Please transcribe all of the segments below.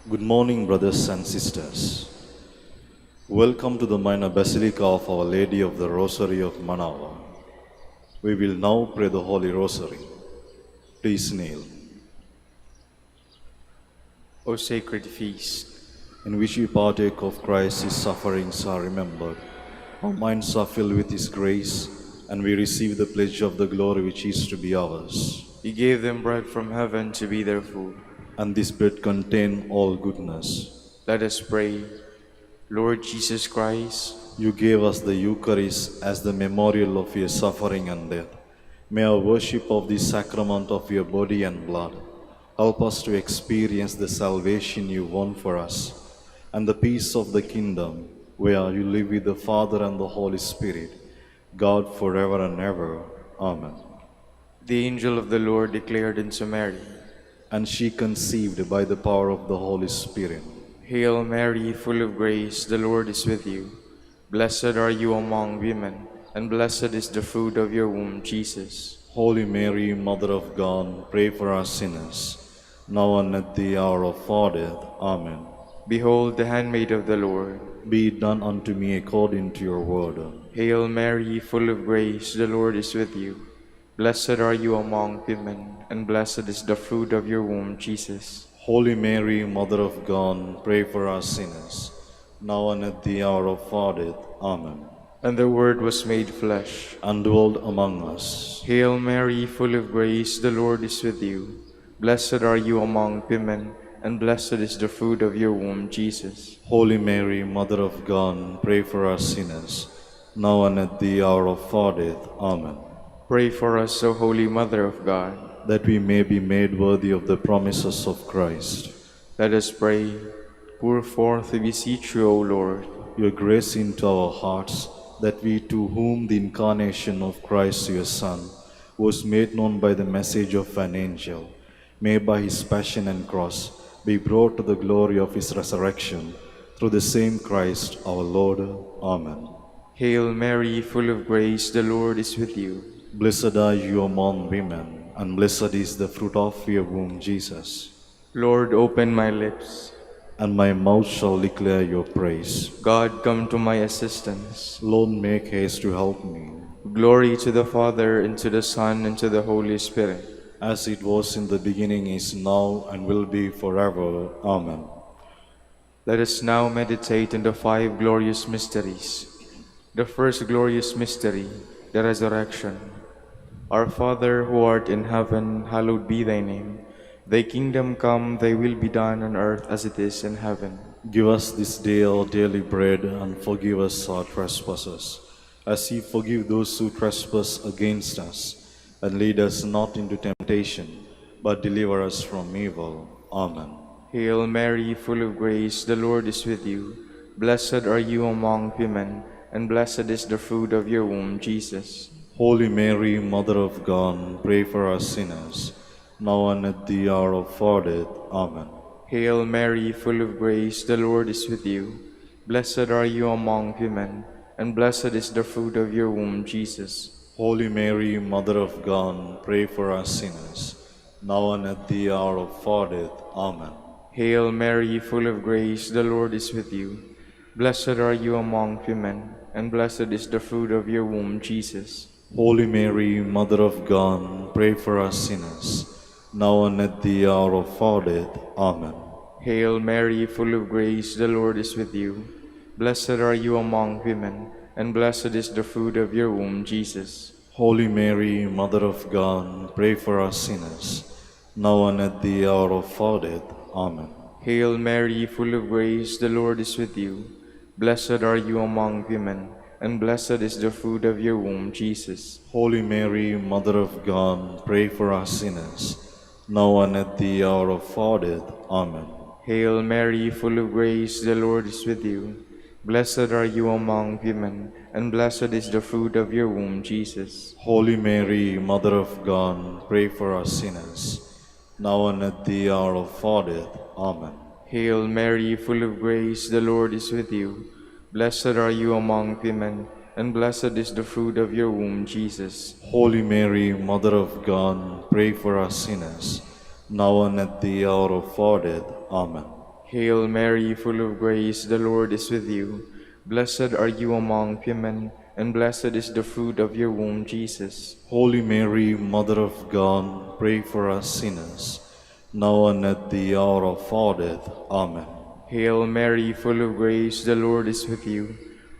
Good morning, brothers and sisters. Welcome to the minor basilica of Our Lady of the Rosary of Manaoag. We will now pray the Holy Rosary. Please kneel. O sacred feast, In which we partake of Christ's sufferings are remembered. Our minds are filled with His grace, and we receive the pledge of the glory which is to be ours. you gave them bread from heaven to be their food. And this bread contains all goodness. Let us pray. Lord Jesus Christ, You gave us the Eucharist as the memorial of your suffering and death. May our worship of the sacrament of your body and blood help us to experience the salvation you won for us and the peace of the kingdom where you live with the Father and the Holy Spirit, God forever and ever. Amen. the angel of the Lord declared unto Mary, And she conceived by the power of the Holy Spirit. Hail Mary, full of grace, the Lord is with you. Blessed are you among women, and blessed is the fruit of your womb, Jesus. Holy Mary, Mother of God, pray for us sinners, now and at the hour of our death. Amen. Behold the handmaid of the Lord. Be it done unto me according to your word. Hail Mary, full of grace, the Lord is with you. Blessed are you among women, and blessed is the fruit of your womb, Jesus. Holy Mary, Mother of God, pray for us sinners, now and at the hour of our death. Amen. And the Word was made flesh, And dwelt among us. Hail Mary, full of grace, the Lord is with you. Blessed are you among women, and blessed is the fruit of your womb, Jesus. Holy Mary, Mother of God, pray for us sinners, now and at the hour of our death. Amen. Pray for us, O Holy Mother of God. That we may be made worthy of the promises of Christ. Let us pray. Pour forth, we beseech you, O Lord, Your grace into our hearts, that we, to whom the incarnation of Christ your Son was made known by the message of an angel, may by his passion and cross be brought to the glory of his resurrection, through the same Christ our Lord. Amen. Hail Mary, full of grace, the Lord is with you. Blessed are you among women, and blessed is the fruit of your womb, Jesus. Lord, open my lips. And my mouth shall declare your praise. God, come to my assistance. Lord, make haste to help me. Glory to the Father, and to the Son, and to the Holy Spirit. As it was in the beginning, is now, and will be forever. Amen. Let us now meditate on the 5 glorious mysteries. The first glorious mystery, the resurrection. Our Father, who art in heaven, hallowed be thy name. Thy kingdom come, thy will be done on earth as it is in heaven. Give us this day our daily bread, and forgive us our trespasses, as we forgive those who trespass against us. And lead us not into temptation, but deliver us from evil. Amen. Hail Mary, full of grace, the Lord is with you. Blessed are you among women, and blessed is the fruit of your womb, Jesus. Holy Mary, Mother of God, pray for us sinners, now and at the hour of our death. Amen. Hail Mary, full of grace, the Lord is with you. Blessed are you among women, and blessed is the fruit of your womb, Jesus. Holy Mary, Mother of God, pray for us sinners, now and at the hour of our death. Amen. Hail Mary, full of grace, the Lord is with you. Blessed are you among women, and blessed is the fruit of your womb, Jesus. Holy Mary, Mother of God, pray for us sinners, now and at the hour of our death. Amen. Hail Mary, full of grace, the Lord is with you. Blessed are you among women, and blessed is the fruit of your womb, Jesus. Holy Mary, Mother of God, pray for us sinners, now and at the hour of our death. Amen. Hail Mary, full of grace, the Lord is with you. Blessed are you among women, and blessed is the fruit of your womb, Jesus. Holy Mary, Mother of God, pray for us sinners, now and at the hour of our death. Amen. Hail Mary, full of grace, the Lord is with you. Blessed are you among women, and blessed is the fruit of your womb, Jesus. Holy Mary, Mother of God, pray for us sinners, now and at the hour of our death. Amen. Hail Mary, full of grace, the Lord is with you. Blessed are you among women, and blessed is the fruit of your womb, Jesus. Holy Mary, Mother of God, pray for us sinners, now and at the hour of our death. Amen. Hail Mary, full of grace, the Lord is with you. Blessed are you among women, and blessed is the fruit of your womb, Jesus. Holy Mary, Mother of God, pray for us sinners, now and at the hour of our death. Amen. Hail Mary, full of grace, the Lord is with you.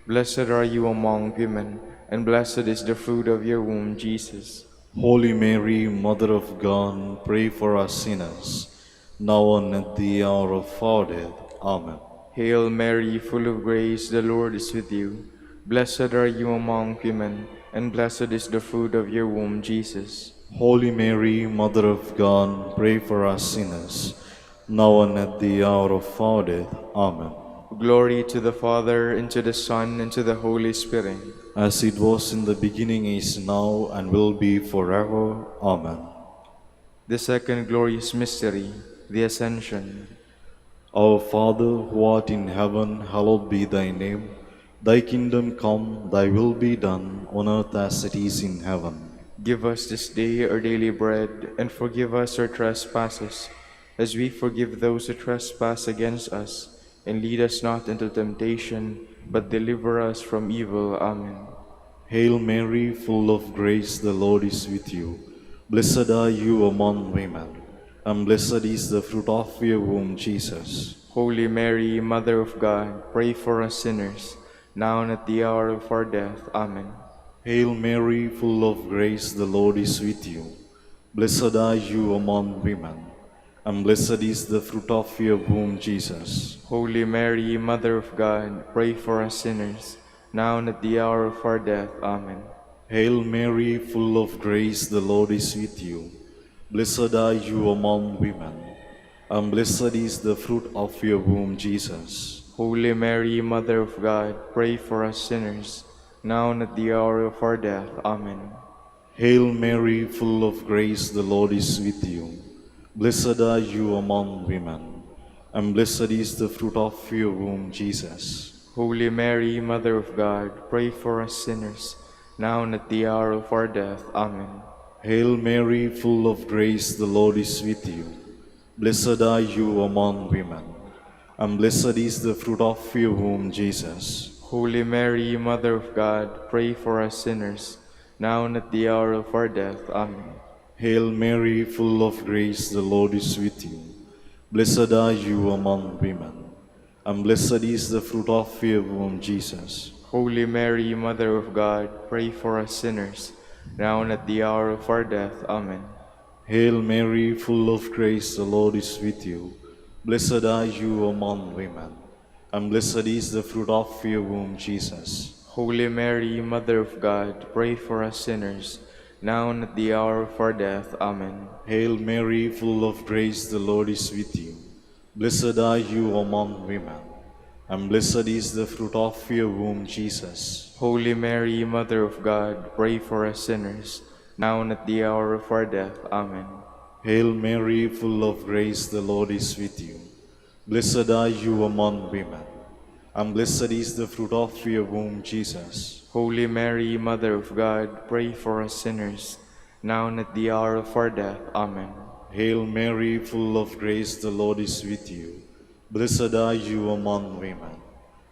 Blessed are you among women, and blessed is the fruit of your womb, Jesus. Holy Mary, Mother of God, pray for us sinners, now and at the hour of our death. Amen. Hail Mary, full of grace, the Lord is with you. Blessed are you among women, and blessed is the fruit of your womb, Jesus. Holy Mary, Mother of God, pray for us sinners, now and at the hour of our death. Amen. Glory to the Father, and to the Son, and to the Holy Spirit. As it was in the beginning, is now, and will be forever. Amen. The second glorious mystery, the Ascension. Our Father, who art in heaven, hallowed be thy name. Thy kingdom come, thy will be done, on earth as it is in heaven. Give us this day our daily bread, and forgive us our trespasses, as we forgive those who trespass against us. And lead us not into temptation, but deliver us from evil. Amen. Hail Mary, full of grace, the Lord is with you. Blessed are you among women, and blessed is the fruit of your womb, Jesus. Holy Mary, Mother of God, pray for us sinners, now and at the hour of our death. Amen. Hail Mary, full of grace, the Lord is with you. Blessed are you among women, and blessed is the fruit of your womb, Jesus. Holy Mary, Mother of God, pray for us sinners, now and at the hour of our death. Amen. Hail Mary, full of grace, the Lord is with you. Blessed are you among women, and blessed is the fruit of your womb, Jesus. Holy Mary, Mother of God, pray for us sinners, now and at the hour of our death. Amen. Hail Mary, full of grace, the Lord is with you. Blessed are you among women, and blessed is the fruit of your womb, Jesus. Holy Mary, Mother of God, pray for us sinners, now and at the hour of our death. Amen. Hail Mary, full of grace, the Lord is with you. Blessed are you among women, and blessed is the fruit of your womb, Jesus. Holy Mary, Mother of God, pray for us sinners, now and at the hour of our death. Amen. Hail Mary, full of grace, the Lord is with you. Blessed are you among women, and blessed is the fruit of your womb, Jesus. Holy Mary, Mother of God, pray for us sinners, now and at the hour of our death. Amen. Hail Mary, full of grace, the Lord is with you. Blessed are you among women, and blessed is the fruit of your womb, Jesus. Holy Mary, Mother of God, pray for us sinners, now and at the hour of our death. Amen. Hail Mary, full of grace, the Lord is with you. Blessed are you among women, and blessed is the fruit of your womb, Jesus. Holy Mary, Mother of God, pray for us sinners, now and at the hour of our death. Amen. Hail Mary, full of grace, the Lord is with you. Blessed are you among women, and blessed is the fruit of your womb, Jesus. Holy Mary, Mother of God, pray for us sinners, now and at the hour of our death. Amen. Hail Mary, full of grace, the Lord is with you. Blessed are you among women,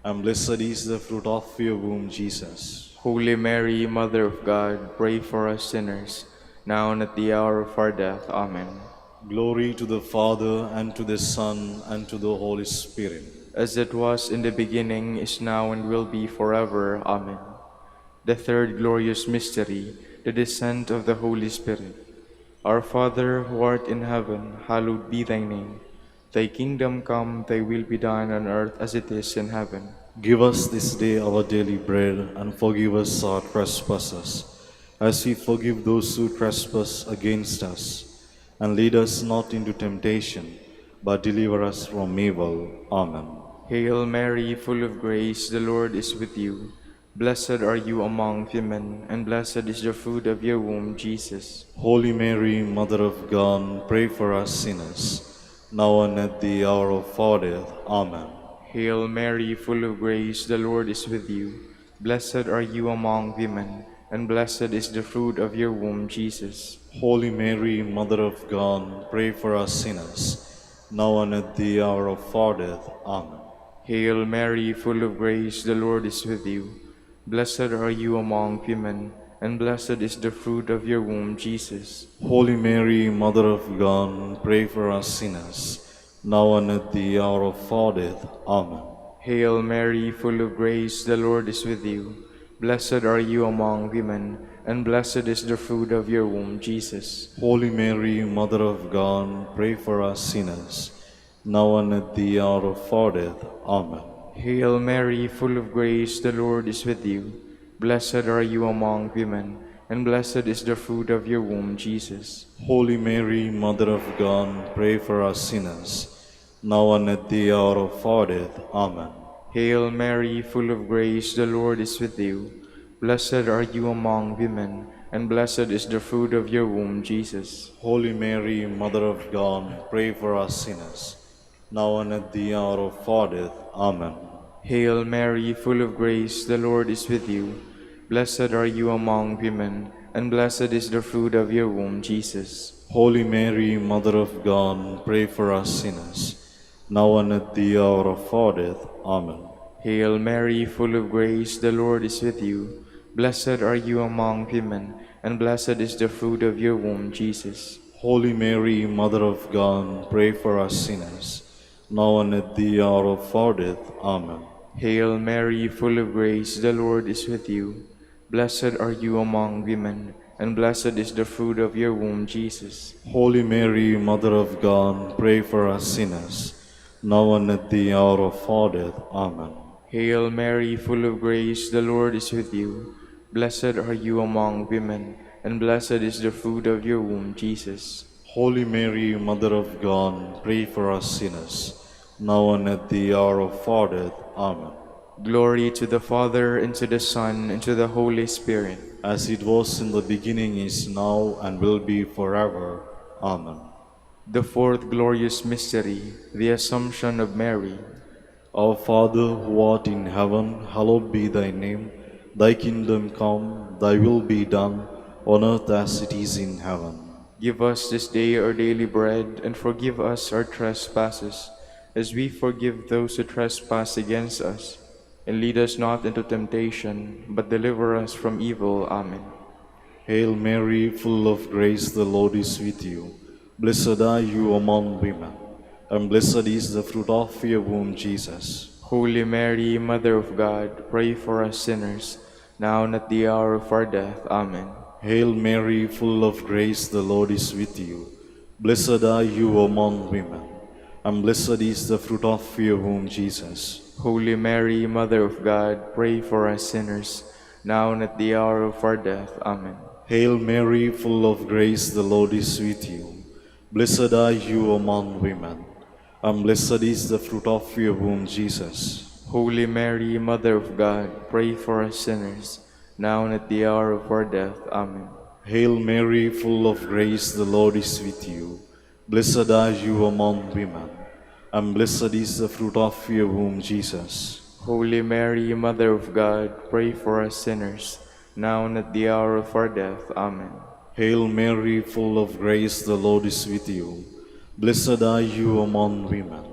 and blessed is the fruit of your womb, Jesus. Holy Mary, Mother of God, pray for us sinners, now and at the hour of our death. Amen. Glory to the Father, and to the Son, and to the Holy Spirit. As it was in the beginning, is now, and will be forever. Amen. The third glorious mystery, the descent of the Holy Spirit. Our Father, who art in heaven, hallowed be thy name. Thy kingdom come, thy will be done on earth as it is in heaven. Give us this day our daily bread, and forgive us our trespasses, as we forgive those who trespass against us. And lead us not into temptation, but deliver us from evil. Amen. Hail Mary, full of grace, the Lord is with you. Blessed are you among women, and blessed is the fruit of your womb, Jesus. Holy Mary, Mother of God, pray for us sinners, now and at the hour of our death. Amen. Hail Mary, full of grace, the Lord is with you. Blessed are you among women, and blessed is the fruit of your womb, Jesus. Holy Mary, Mother of God, pray for us sinners, now and at the hour of our death. Amen. Hail Mary, full of grace, the Lord is with you. Blessed are you among women, and blessed is the fruit of your womb, Jesus. Holy Mary, Mother of God, pray for us sinners, now and at the hour of our death. Amen. Hail Mary, full of grace, the Lord is with you. Blessed are you among women, and blessed is the fruit of your womb, Jesus. Holy Mary, Mother of God, pray for us sinners, now and at the hour of our death. Amen. Hail Mary, full of grace, the Lord is with you. Blessed are you among women, and blessed is the fruit of your womb, Jesus. Holy Mary, Mother of God, pray for us sinners, now and at the hour of our death. Amen. Hail Mary, full of grace, the Lord is with you. Blessed are you among women, and blessed is the fruit of your womb, Jesus. Holy Mary, Mother of God, pray for us sinners, now and at the hour of our death. Amen. Hail Mary, full of grace, the Lord is with you. Blessed are you among women, and blessed is the fruit of your womb, Jesus. Holy Mary, Mother of God, pray for us sinners, now and at the hour of our death. Amen. Hail Mary, full of grace, the Lord is with you. Blessed are you among women, and blessed is the fruit of your womb, Jesus. Holy Mary, Mother of God, pray for us sinners, now and at the hour of our death. Amen. Hail Mary, full of grace, the Lord is with you. Blessed are you among women, and blessed is the fruit of your womb, Jesus. Holy Mary, Mother of God, pray for us sinners, now and at the hour of our death. Amen. Hail Mary, full of grace, the Lord is with you. Blessed are you among women, and blessed is the fruit of your womb, Jesus. Holy Mary, Mother of God, pray for us sinners, now and at the hour of our death. Amen. Glory to the Father, and to the Son, and to the Holy Spirit. As it was in the beginning, is now, and will be forever. Amen. The fourth glorious mystery, the Assumption of Mary. Our Father, who art in heaven, hallowed be thy name. Thy kingdom come, thy will be done, on earth as it is in heaven. Give us this day our daily bread, and forgive us our trespasses, as we forgive those who trespass against us. And lead us not into temptation, but deliver us from evil. Amen. Hail Mary, full of grace, the Lord is with you. Blessed are you among women, and blessed is the fruit of your womb, Jesus. Holy Mary, Mother of God, pray for us sinners, now and at the hour of our death. Amen. Hail Mary, full of grace, the Lord is with you. Blessed are you among women, and blessed is the fruit of your womb, Jesus. Holy Mary, Mother of God, pray for us sinners, now and at the hour of our death. Amen. Hail Mary, full of grace, the Lord is with you. Blessed are you among women, and blessed is the fruit of your womb, Jesus. Holy Mary, Mother of God, pray for us sinners, now and at the hour of our death. Amen. Hail Mary, full of grace, the Lord is with you. Blessed are you among women, and blessed is the fruit of your womb, Jesus. Holy Mary, Mother of God, pray for us sinners, now and at the hour of our death. Amen. Hail Mary, full of grace, the Lord is with you. Blessed are you among women,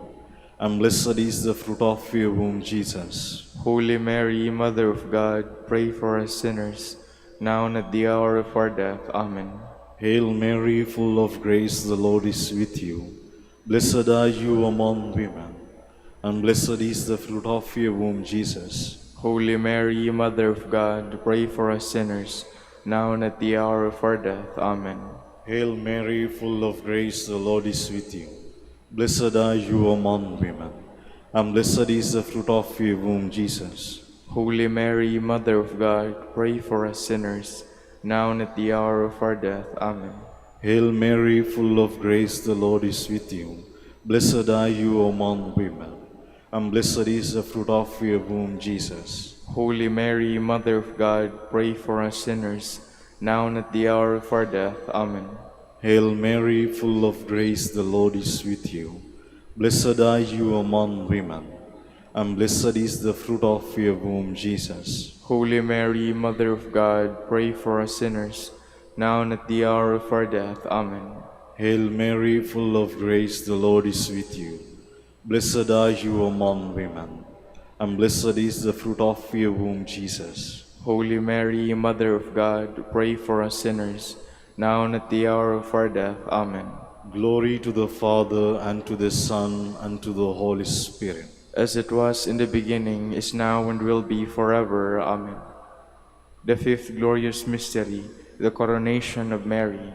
and blessed is the fruit of your womb, Jesus. Holy Mary, Mother of God, pray for us sinners, now and at the hour of our death. Amen. Hail Mary, full of grace, the Lord is with you. Blessed are you among women, and blessed is the fruit of your womb, Jesus. Holy Mary, Mother of God, pray for us sinners, now and at the hour of our death. Amen. Hail Mary, full of grace, the Lord is with you. Blessed are you among women, and blessed is the fruit of your womb, Jesus. Holy Mary, Mother of God, pray for us sinners, now and at the hour of our death. Amen. Hail Mary, full of grace, the Lord is with you. Blessed are you among women, and blessed is the fruit of your womb, Jesus. Holy Mary, Mother of God, pray for us sinners, now and at the hour of our death. Amen. Hail Mary, full of grace, the Lord is with you. Blessed are you among women, and blessed is the fruit of your womb, Jesus. Holy Mary, Mother of God, pray for us sinners, now and at the hour of our death. Amen. Hail Mary, full of grace, the Lord is with you. Blessed are you among women, and blessed is the fruit of your womb, Jesus. Holy Mary, Mother of God, pray for us sinners, now and at the hour of our death. Amen. Glory to the Father, and to the Son, and to the Holy Spirit. As it was in the beginning, is now, and will be forever. Amen. The fifth glorious mystery, the coronation of Mary.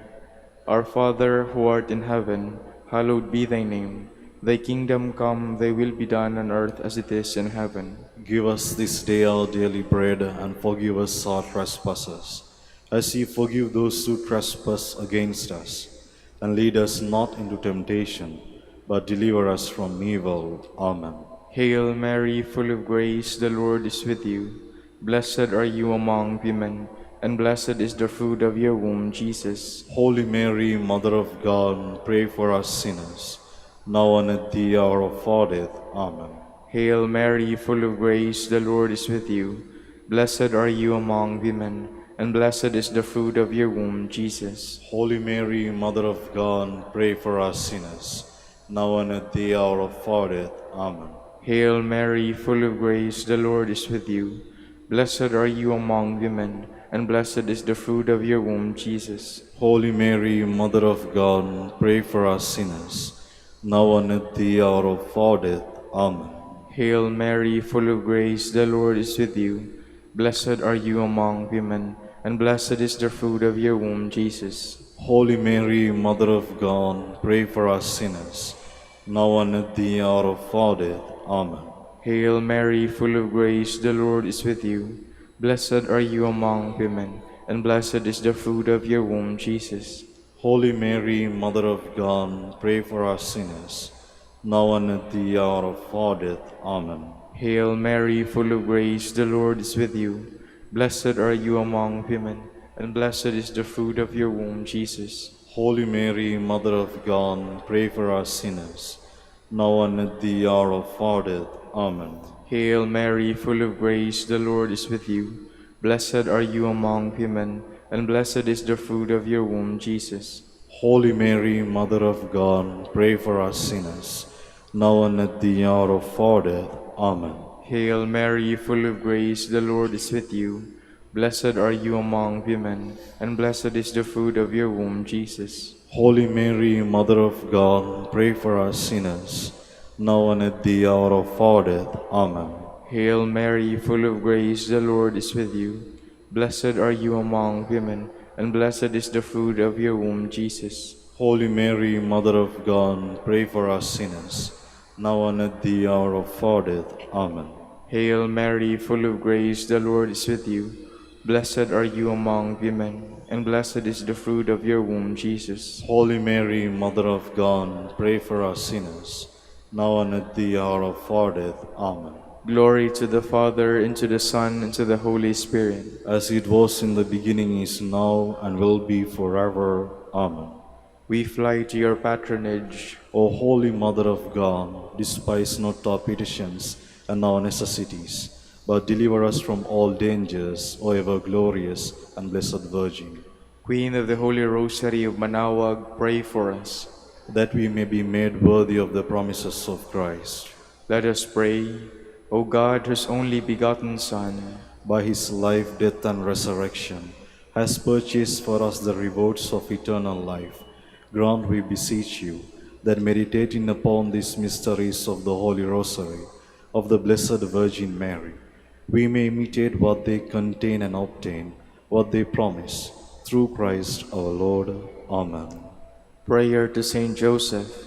Our Father, who art in heaven, hallowed be thy name. Thy kingdom come, thy will be done on earth as it is in heaven. Give us this day our daily bread, and forgive us our trespasses, as we forgive those who trespass against us. And lead us not into temptation, but deliver us from evil. Amen. Hail Mary, full of grace, the Lord is with you. Blessed are you among women, and blessed is the fruit of your womb, Jesus. Holy Mary, Mother of God, pray for us sinners, now and at the hour of our death. Amen. Hail Mary, full of grace, the Lord is with you. Blessed are you among women, and blessed is the fruit of your womb, Jesus. Holy Mary, Mother of God, pray for us sinners, now and at the hour of our death. Amen. Hail Mary, full of grace, the Lord is with you. Blessed are you among women, and blessed is the fruit of your womb, Jesus. Holy Mary, Mother of God, pray for us sinners, now and at the hour of our death. Amen. Hail Mary, full of grace, the Lord is with you. Blessed are you among women, and blessed is the fruit of your womb, Jesus. Holy Mary, Mother of God, pray for us sinners, now and at the hour of our death. Amen. Hail Mary, full of grace, the Lord is with you. Blessed are you among women, and blessed is the fruit of your womb, Jesus. Holy Mary, Mother of God, pray for us sinners, now and at the hour of our death. Amen. Hail Mary, full of grace, the Lord is with you. Blessed are you among women, and blessed is the fruit of your womb, Jesus. Holy Mary, Mother of God, pray for us sinners, now and at the hour of our death. Amen. Hail Mary, full of grace, the Lord is with you. Blessed are you among women, and blessed is the fruit of your womb, Jesus. Holy Mary, Mother of God, pray for us sinners, now and at the hour of our death. Amen. Hail Mary, full of grace, the Lord is with you. Blessed are you among women, and blessed is the fruit of your womb, Jesus. Holy Mary, Mother of God, pray for us sinners, now and at the hour of our death. Amen. Hail Mary, full of grace, the Lord is with you. Blessed are you among women, and blessed is the fruit of your womb, Jesus. Holy Mary, Mother of God, pray for us sinners, now and at the hour of our death. Amen. Hail Mary, full of grace, the Lord is with you. Blessed are you among women, and blessed is the fruit of your womb, Jesus. Holy Mary, Mother of God, pray for us sinners, now and at the hour of our death. Amen. Glory to the Father, and to the Son, and to the Holy Spirit. As it was in the beginning, is now, and will be forever. Amen. We fly to your patronage. O Holy Mother of God, despise not our petitions and our necessities, but deliver us from all dangers, O ever glorious and blessed Virgin. Queen of the Holy Rosary of Manaoag, pray for us. That we may be made worthy of the promises of Christ. Let us pray. O God, whose only begotten Son, by his life, death, and resurrection, has purchased for us the rewards of eternal life, grant, we beseech you, that meditating upon these mysteries of the Holy Rosary of the Blessed Virgin Mary, we may imitate what they contain and obtain what they promise, through Christ our Lord. Amen. Prayer to Saint Joseph.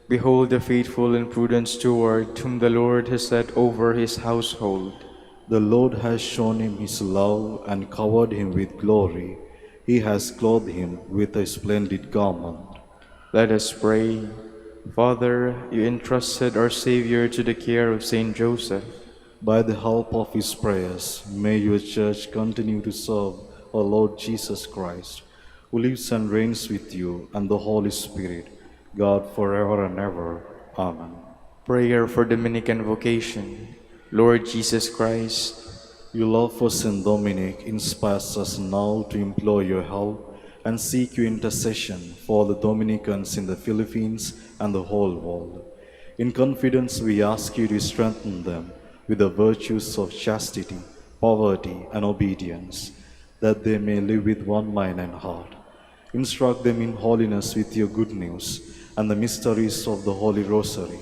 Behold the faithful and prudent steward whom the Lord has set over his household. The Lord has shown him his love and covered him with glory. He has clothed him with a splendid garment. Let us pray. Father, you entrusted our Savior to the care of Saint Joseph. By the help of his prayers, may your church continue to serve our Lord Jesus Christ, who lives and reigns with you and the Holy Spirit, God forever and ever. Amen. Prayer for Dominican vocation. Lord Jesus Christ, your love for Saint Dominic inspires us now to implore your help and seek your intercession for the Dominicans in the Philippines and the whole world. In confidence, we ask you to strengthen them with the virtues of chastity, poverty, and obedience, that they may live with one mind and heart. Instruct them in holiness with your good news and the mysteries of the Holy Rosary,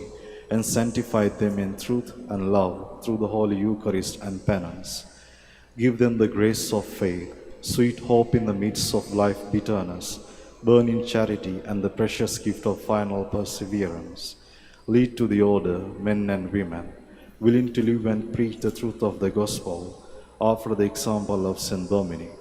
and sanctify them in truth and love through the Holy Eucharist and penance. Give them the grace of faith, sweet hope in the midst of life bitterness, burn in charity and the precious gift of final perseverance. Lead to the order men and women, willing to live and preach the truth of the gospel, after the example of Saint Dominic,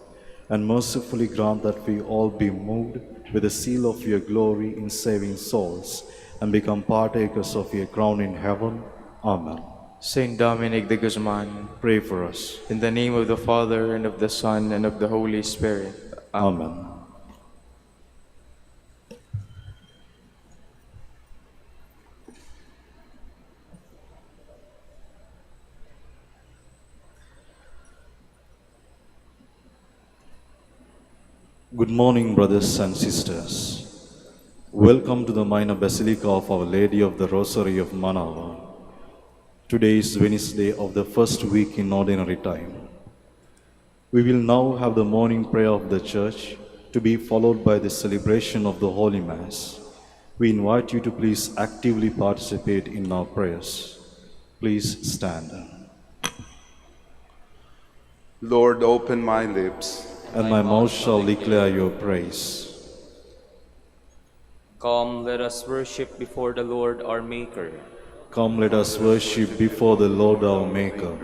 and mercifully grant that we all be moved with the seal of your glory in saving souls, and become partakers of your crown in heaven. Amen. Saint Dominic de Guzman, Pray for us. in the name of the Father, and of the Son, and of the Holy Spirit. Amen. Good morning, brothers and sisters. Welcome to the minor basilica of Our Lady of the Rosary of Manaoag. Today is Wednesday of the first week in Ordinary Time. We will now have the morning prayer of the Church, to be followed by the celebration of the Holy Mass. We invite you to please actively participate in our prayers. Please stand. Lord, open my lips, And my mouth shall declare your praise. Come, let us worship before the Lord our Maker. Come, let us worship before the Lord our Maker.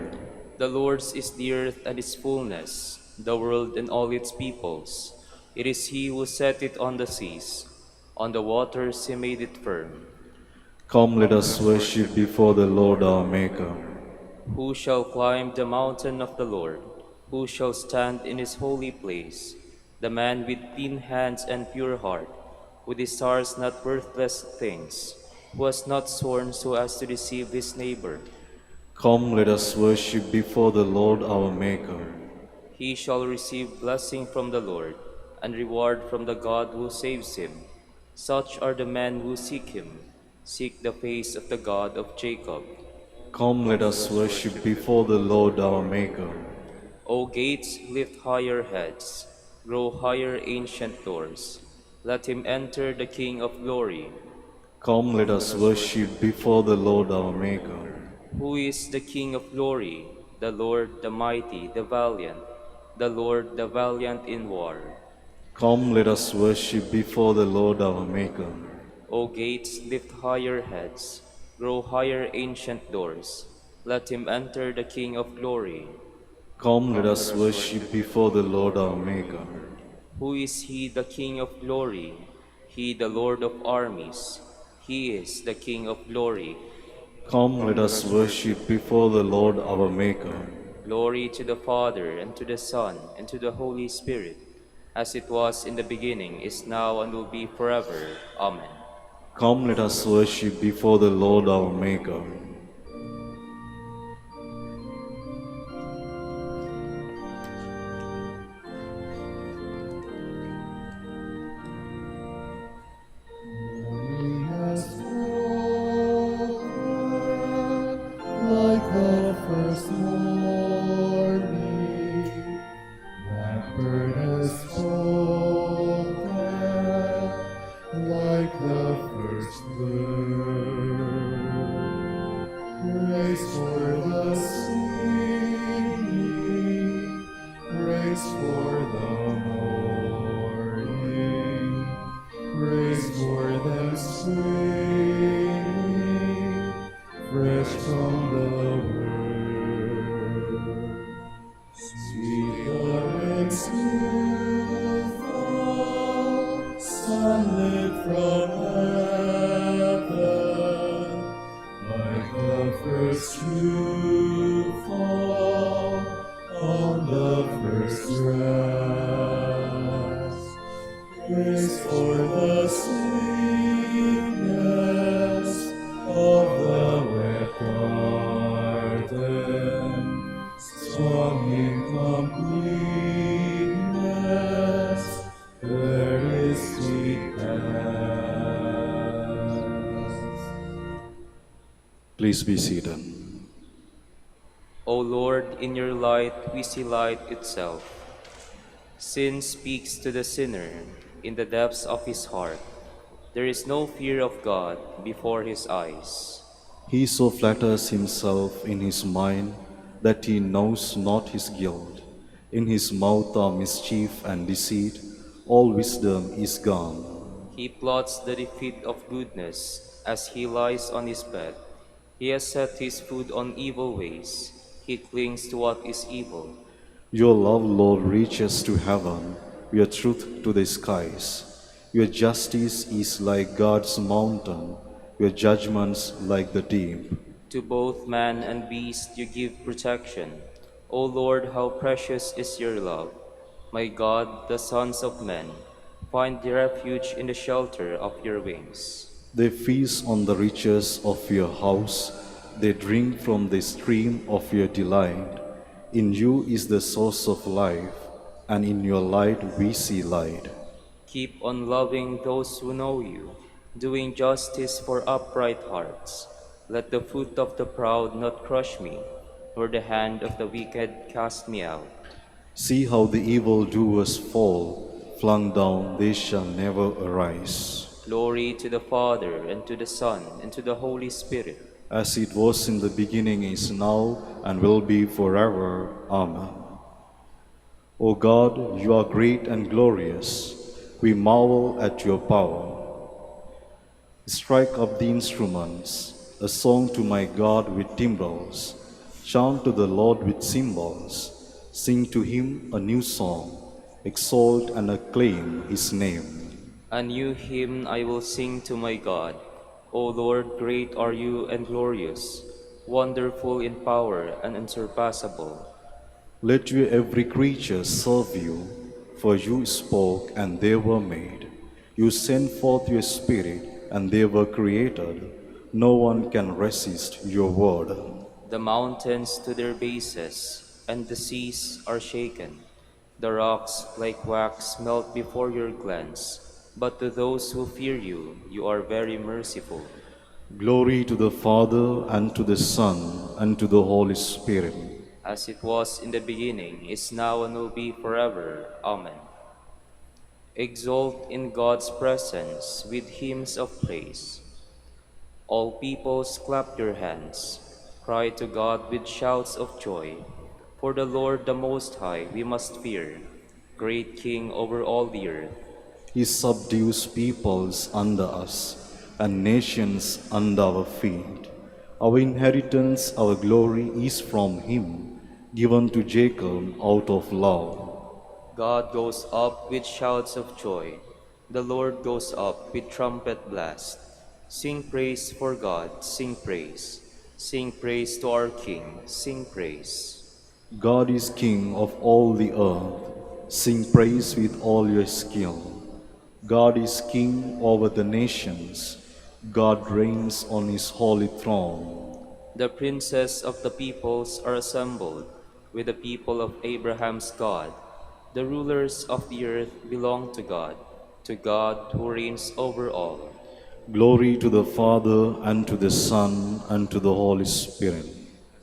The Lord's is the earth and its fullness, the world and all its peoples. It is He who set it on the seas. On the waters He made it firm. Come, let us worship before the Lord our Maker. Who shall climb the mountain of the Lord? Who shall stand in His holy place? The man with clean hands and pure heart, who desires not worthless things, who has not sworn so as to deceive his neighbor. Come, let us worship before the Lord our Maker. He shall receive blessing from the Lord, and reward from the God who saves him. Such are the men who seek Him, seek the face of the God of Jacob. Come, let us worship before the Lord our Maker. O gates, lift higher heads, grow higher ancient doors. Let him enter, the King of glory. Come, let us worship before the Lord our Maker. Who is the King of glory? The Lord, the mighty, the valiant, the Lord, the valiant in war. Come, let us worship before the Lord our Maker. O gates, lift higher heads, grow higher ancient doors. Let him enter, the King of glory. Come, let us worship before the Lord our Maker. Who is He, the King of glory? He, the Lord of armies. He is the King of glory. Come, let us worship before the Lord our Maker. Glory to the Father, and to the Son, and to the Holy Spirit, as it was in the beginning, is now, and will be forever. Amen. Come, let us worship before the Lord our Maker. Like the first morning, that bird has spoken, like the first bird. Praise for the singing, praise for the morning, praise for them springing, fresh from the word. Sweet garments new fall, sunlit from heaven, like the first dew fall on the first grass. Praise for the sweetness of the wet garden, strong in completeness, Please be seated. O Lord, in your light we see light itself. Sin speaks to the sinner in the depths of his heart. There is no fear of God before his eyes. He so flatters himself in his mind that he knows not his guilt. In his mouth are mischief and deceit, all wisdom is gone. He plots the defeat of goodness as he lies on his bed. He has set his foot on evil ways. He clings to what is evil. Your love, Lord, reaches to heaven, your truth to the skies. Your justice is like God's mountain, your judgments like the deep. To both man and beast you give protection. O Lord, how precious is your love. My God, the sons of men, find refuge in the shelter of your wings. They feast on the riches of your house, they drink from the stream of your delight. In you is the source of life, and in your light we see light. Keep on loving those who know you, doing justice for upright hearts. Let the foot of the proud not crush me, nor the hand of the wicked cast me out. See how the evildoers fall, flung down they shall never arise. Glory to the Father, and to the Son, and to the Holy Spirit. As it was in the beginning, is now, and will be forever. Amen. O God, you are great and glorious. We marvel at your power. Strike up the instruments, a song to my God with timbrels. Chant to the Lord with cymbals. Sing to him a new song. Exalt and acclaim his name. A new hymn I will sing to my God. O Lord, great are you and glorious, wonderful in power and unsurpassable. Let your every creature serve you, for you spoke and they were made. You sent forth your Spirit and they were created. No one can resist your word. The mountains to their bases, and the seas are shaken. The rocks like wax melt before your glance. But to those who fear you, you are very merciful. Glory to the Father, and to the Son, and to the Holy Spirit. As it was in the beginning, is now, and will be forever. Amen. Exult in God's presence with hymns of praise. All peoples clap your hands. Cry to God with shouts of joy. For the Lord the Most High we must fear, great King over all the earth. He subdues peoples under us, and nations under our feet. Our inheritance, our glory is from him, given to Jacob out of love. God goes up with shouts of joy. The Lord goes up with trumpet blast. Sing praise for God, sing praise. Sing praise to our King, sing praise. God is King of all the earth. Sing praise with all your skill. God is King over the nations. God reigns on his holy throne. The princes of the peoples are assembled with the people of Abraham's God. The rulers of the earth belong to God who reigns over all. Glory to the Father, and to the Son, and to the Holy Spirit.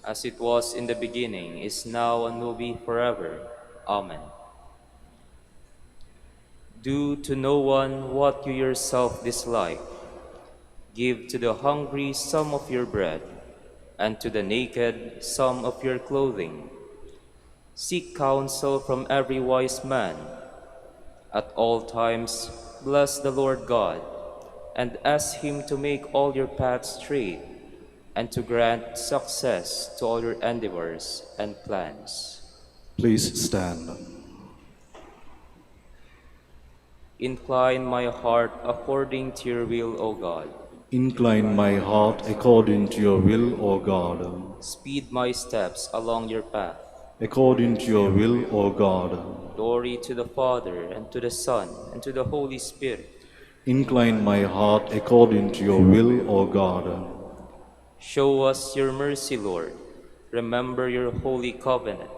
As it was in the beginning, is now, and will be forever. Amen. Do to no one what you yourself dislike. Give to the hungry some of your bread, and to the naked some of your clothing. Seek counsel from every wise man. At all times, bless the Lord God, and ask him to make all your paths straight, and to grant success to all your endeavors and plans. Please stand. Incline my heart according to your will, O God. Incline my heart according to your will, O God. Speed my steps along your path. According to your will, O God. Glory to the Father, and to the Son, and to the Holy Spirit. Incline my heart according to your will, O God. Show us your mercy, Lord. Remember your holy covenant.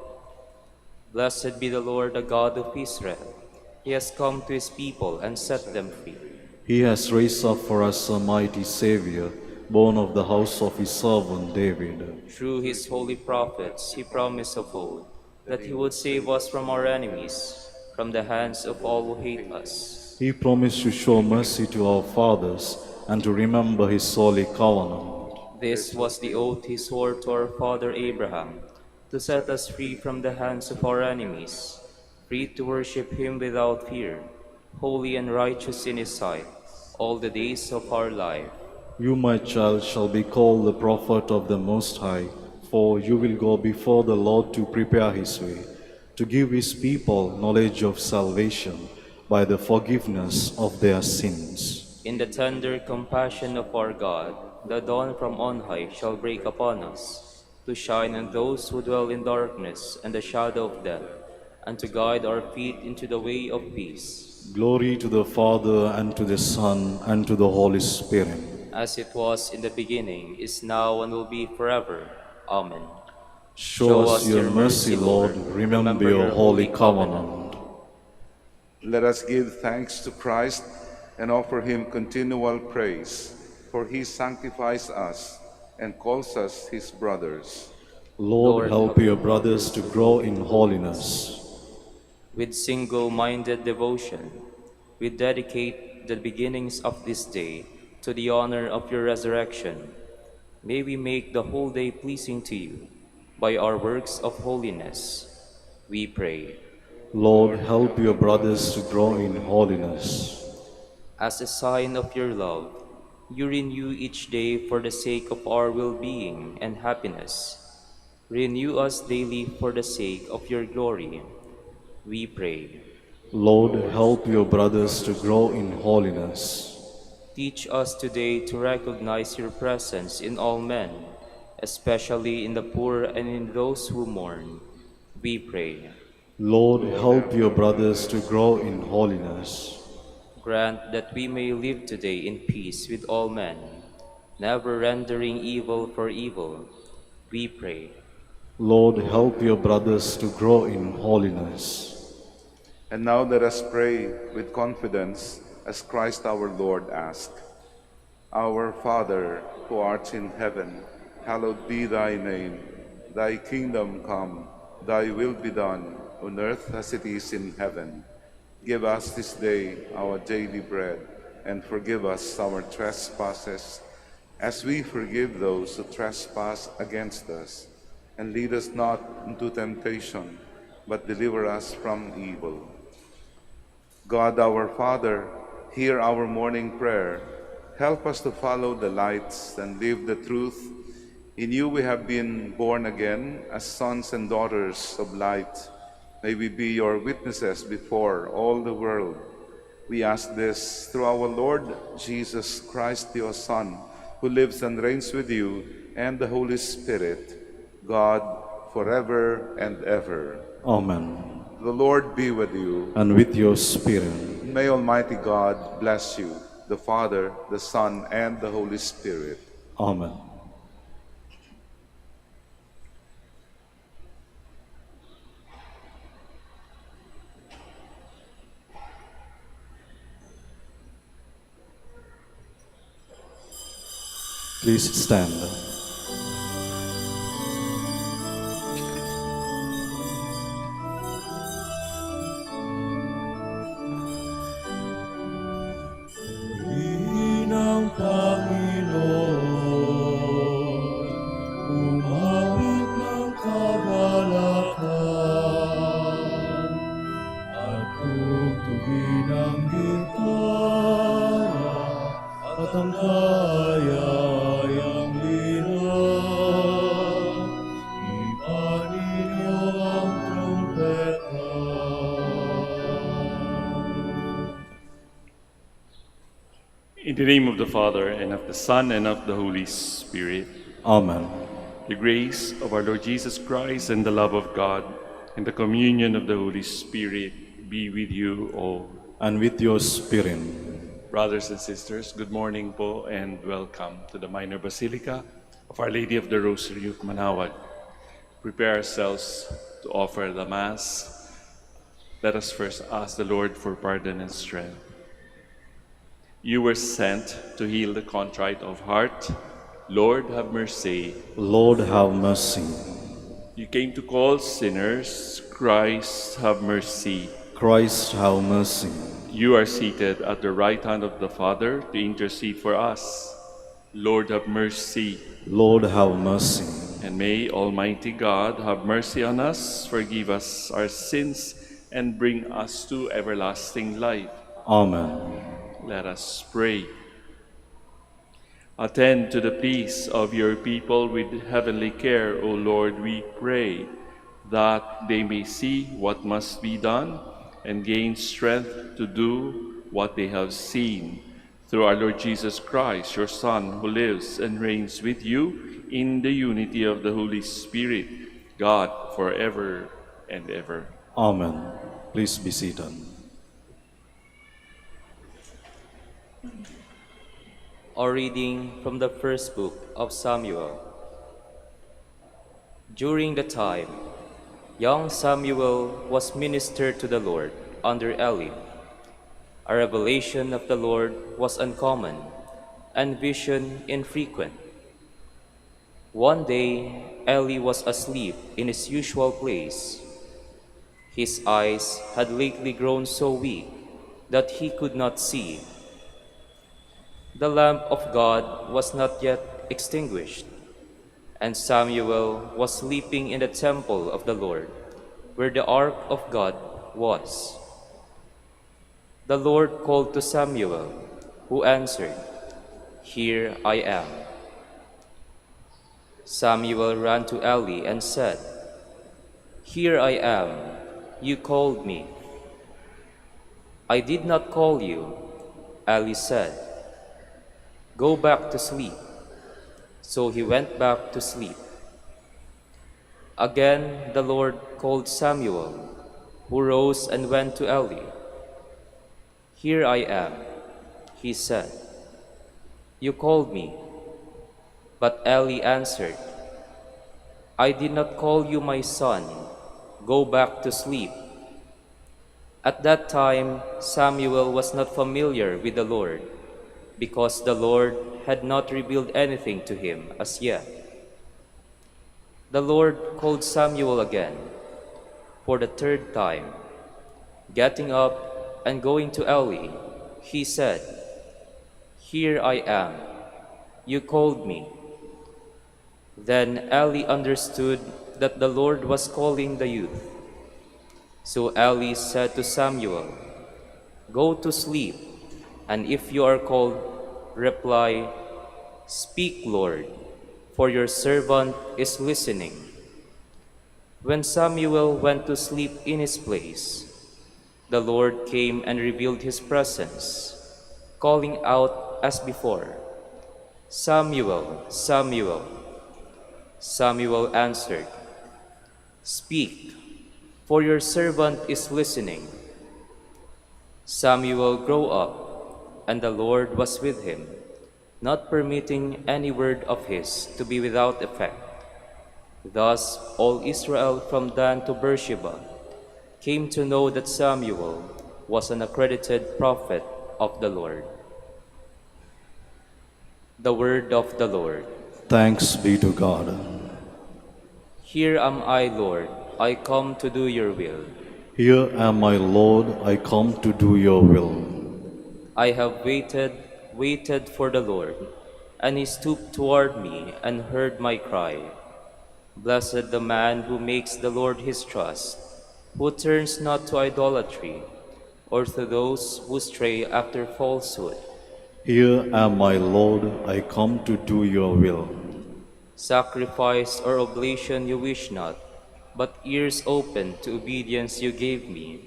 Blessed be the Lord, the God of Israel. He has come to his people and set them free. He has raised up for us a mighty Savior, born of the house of his servant David. Through his holy prophets, he promised of old that he would save us from our enemies, from the hands of all who hate us. He promised to show mercy to our fathers and to remember his holy covenant. This was the oath he swore to our father Abraham, to set us free from the hands of our enemies, free to worship him without fear, holy and righteous in his sight, all the days of our life. You, my child, shall be called the prophet of the Most High, for you will go before the Lord to prepare his way, to give his people knowledge of salvation by the forgiveness of their sins. In the tender compassion of our God, the dawn from on high shall break upon us, to shine on those who dwell in darkness and the shadow of death, and to guide our feet into the way of peace. Glory to the Father, and to the Son, and to the Holy Spirit. As it was in the beginning, is now, and will be forever. Amen. Show us your mercy, Lord. Remember your holy covenant. Let us give thanks to Christ and offer him continual praise, for he sanctifies us and calls us his brothers. Lord, help your brothers to grow in holiness. With single-minded devotion, we dedicate the beginnings of this day to the honor of your resurrection. May we make the whole day pleasing to you by our works of holiness. We pray. Lord, help your brothers to grow in holiness. As a sign of your love, you renew each day for the sake of our well-being and happiness. Renew us daily for the sake of your glory. We pray. Lord, help your brothers to grow in holiness. Teach us today to recognize your presence in all men, especially in the poor and in those who mourn. We pray. Lord, help your brothers to grow in holiness. Grant that we may live today in peace with all men, never rendering evil for evil. We pray. Lord, help your brothers to grow in holiness. And now let us pray with confidence as Christ our Lord asked. Our Father, who art in heaven, hallowed be thy name. Thy kingdom come, thy will be done, on earth as it is in heaven. Give us this day our daily bread, and forgive us our trespasses, as we forgive those who trespass against us. And lead us not into temptation, but deliver us from evil. God our Father, hear our morning prayer. Help us to follow the lights and live the truth. In you we have been born again as sons and daughters of light. May we be your witnesses before all the world. We ask this through our Lord Jesus Christ, your Son, who lives and reigns with you and the Holy Spirit, God, forever and ever. Amen. The Lord be with you. And with your spirit. May Almighty God bless you, the Father, the Son, and the Holy Spirit. Amen. Please stand. Ng Panginoon, umabot ng kagalakan, at tugtugin ang gitara, at ang kayayang lira. Ipanin niyo ang trumpeta. In the name of the Father, and of the Son, and of the Holy Spirit. Amen. The grace of our Lord Jesus Christ, and the love of God, and the communion of the Holy Spirit be with you all. And with your spirit. Brothers and sisters, good morning po, and welcome to the Minor Basilica of Our Lady of the Rosary of Manaoag. Prepare ourselves to offer the Mass. Let us first ask the Lord for pardon and strength. You were sent to heal the contrite of heart, Lord, have mercy. Lord, have mercy. You came to call sinners. Christ, have mercy. Christ, have mercy. You are seated at the right hand of the Father to intercede for us. Lord, have mercy. Lord, have mercy. And may Almighty God have mercy on us, forgive us our sins, and bring us to everlasting life. Amen. Let us pray. Attend to the pleas of your people with heavenly care, O Lord, we pray, that they may see what must be done and gain strength to do what they have seen. Through our Lord Jesus Christ, your Son, who lives and reigns with you in the unity of the Holy Spirit, God, forever and ever. Amen. Please be seated. A reading from the first book of Samuel. During the time, young Samuel was minister to the Lord under Eli. A revelation of the Lord was uncommon, and vision infrequent. One day, Eli was asleep in his usual place. His eyes had lately grown so weak that he could not see. The lamp of God was not yet extinguished, and Samuel was sleeping in the temple of the Lord, where the ark of God was. The Lord called to Samuel, who answered, "Here I am." Samuel ran to Eli and said, "Here I am, you called me." "I did not call you," Eli said. "Go back to sleep." So he went back to sleep. Again the Lord called Samuel, who rose and went to Eli. "Here I am," he said. "You called me." But Eli answered, "I did not call you, my son. Go back to sleep." At that time Samuel was not familiar with the Lord, because the Lord had not revealed anything to him as yet. The Lord called Samuel again, for the third time. Getting up and going to Eli, he said, "Here I am, you called me." Then Eli understood that the Lord was calling the youth. So Eli said to Samuel, "Go to sleep, and if you are called, reply, 'Speak, Lord, for your servant is listening.'" When Samuel went to sleep in his place, the Lord came and revealed his presence, calling out as before, "Samuel, Samuel." Samuel answered, "Speak, for your servant is listening." Samuel grew up, and the Lord was with him, not permitting any word of his to be without effect. Thus all Israel from Dan to Beersheba came to know that Samuel was an accredited prophet of the Lord. The word of the Lord. Thanks be to God. Here am I, Lord, I come to do your will. Here am I, Lord, I come to do your will. I have waited for the Lord, and he stooped toward me and heard my cry. Blessed the man who makes the Lord his trust, who turns not to idolatry, or to those who stray after falsehood. Here am I, Lord, I come to do your will. Sacrifice or oblation you wish not, but ears open to obedience you gave me.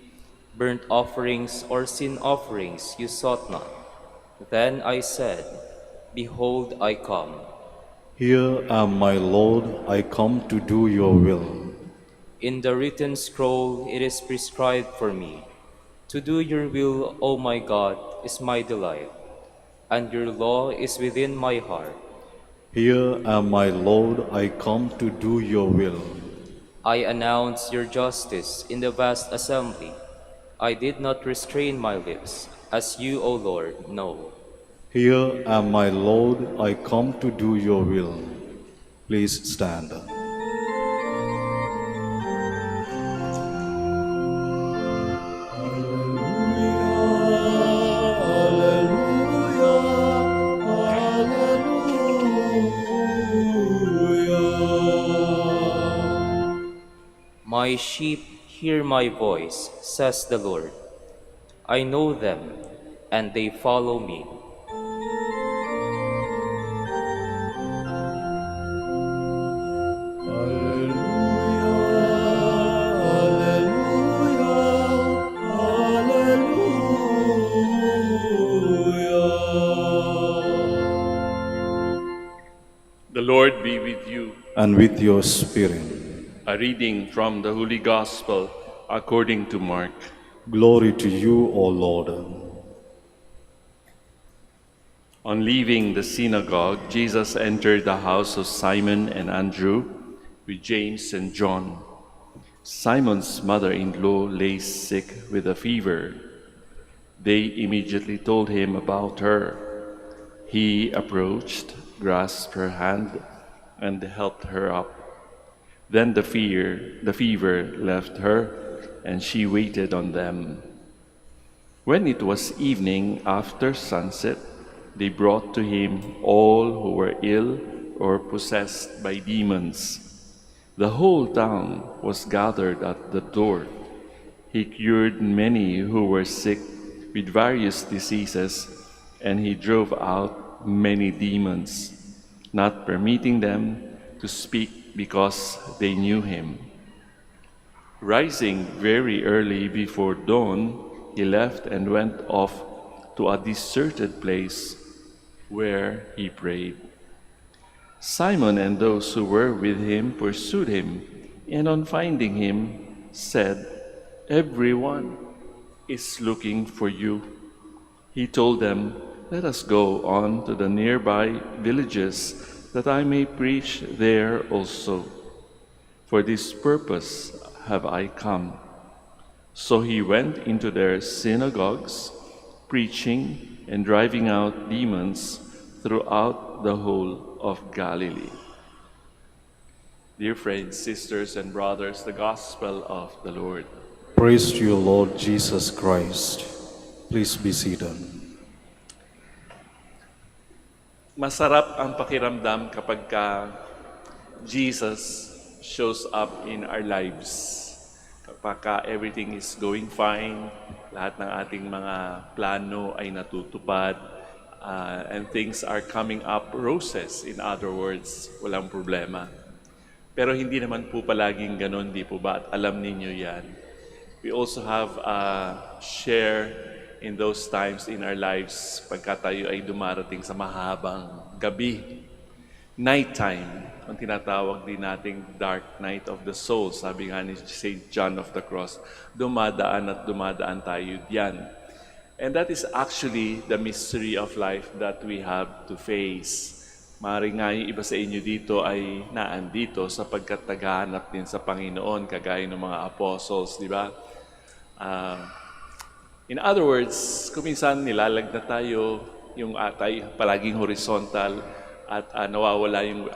Burnt offerings or sin offerings you sought not. Then I said, "Behold, I come." Here am my Lord, I come to do your will. In the written scroll it is prescribed for me. To do your will, O my God, is my delight, and your law is within my heart. Here am my Lord, I come to do your will. I announce your justice in the vast assembly. I did not restrain my lips, as you, O Lord, know. Here am I, Lord, I come to do your will. Please stand. My sheep hear my voice, says the Lord. I know them, and they follow me. The Lord be with you. And with your spirit. A reading from the Holy Gospel according to Mark. Glory to you, O Lord. On leaving the synagogue, Jesus entered the house of Simon and Andrew with James and John. Simon's mother-in-law lay sick with a fever. They immediately told him about her. He approached, grasped her hand, and helped her up. Then the fever left her, and she waited on them. When it was evening after sunset, they brought to him all who were ill or possessed by demons. The whole town was gathered at the door. He cured many who were sick with various diseases, and he drove out many demons, not permitting them to speak because they knew him. Rising very early before dawn, he left and went off to a deserted place where he prayed. Simon and those who were with him pursued him, and on finding him, said, "Everyone is looking for you." He told them, "Let us go on to the nearby villages, that I may preach there also. For this purpose have I come." So he went into their synagogues, preaching and driving out demons throughout the whole of Galilee. Dear friends, sisters, and brothers, the Gospel of the Lord. Praise to you, Lord Jesus Christ. Please be seated. Masarap ang pakiramdam kapag Jesus shows up in our lives. Kapag everything is going fine, lahat ng ating mga plano ay natutupad, and things are coming up roses. In other words, walang problema. Pero hindi naman po palaging ganon, di po ba? At alam ninyo yan. We also have a share in those times in our lives pagka tayo ay dumarating sa mahabang gabi. Nighttime, ang tinatawag din nating dark night of the soul. Sabi nga ni St. John of the Cross, dumadaan at dumadaan tayo diyan. And that is actually the mystery of life that we have to face. Maaaring nga yung iba sa inyo dito ay naandito sapagkat naghahanap din sa Panginoon, kagaya ng mga apostles, di ba? In other words, kuminsan nilalagda tayo yung tayo palaging horizontal at nawawala yung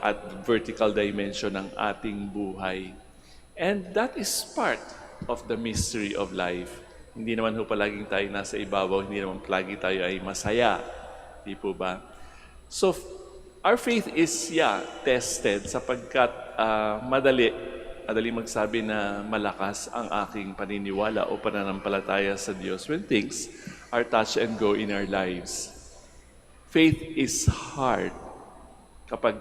vertical dimension ng ating buhay. And that is part of the mystery of life. Hindi naman ho palaging tayo nasa ibabaw, hindi naman palagi tayo ay masaya. Di po ba? So, our faith is, tested sapagkat madali magsabi na malakas ang aking paniniwala o pananampalataya sa Diyos when things are touch and go in our lives. Faith is hard kapag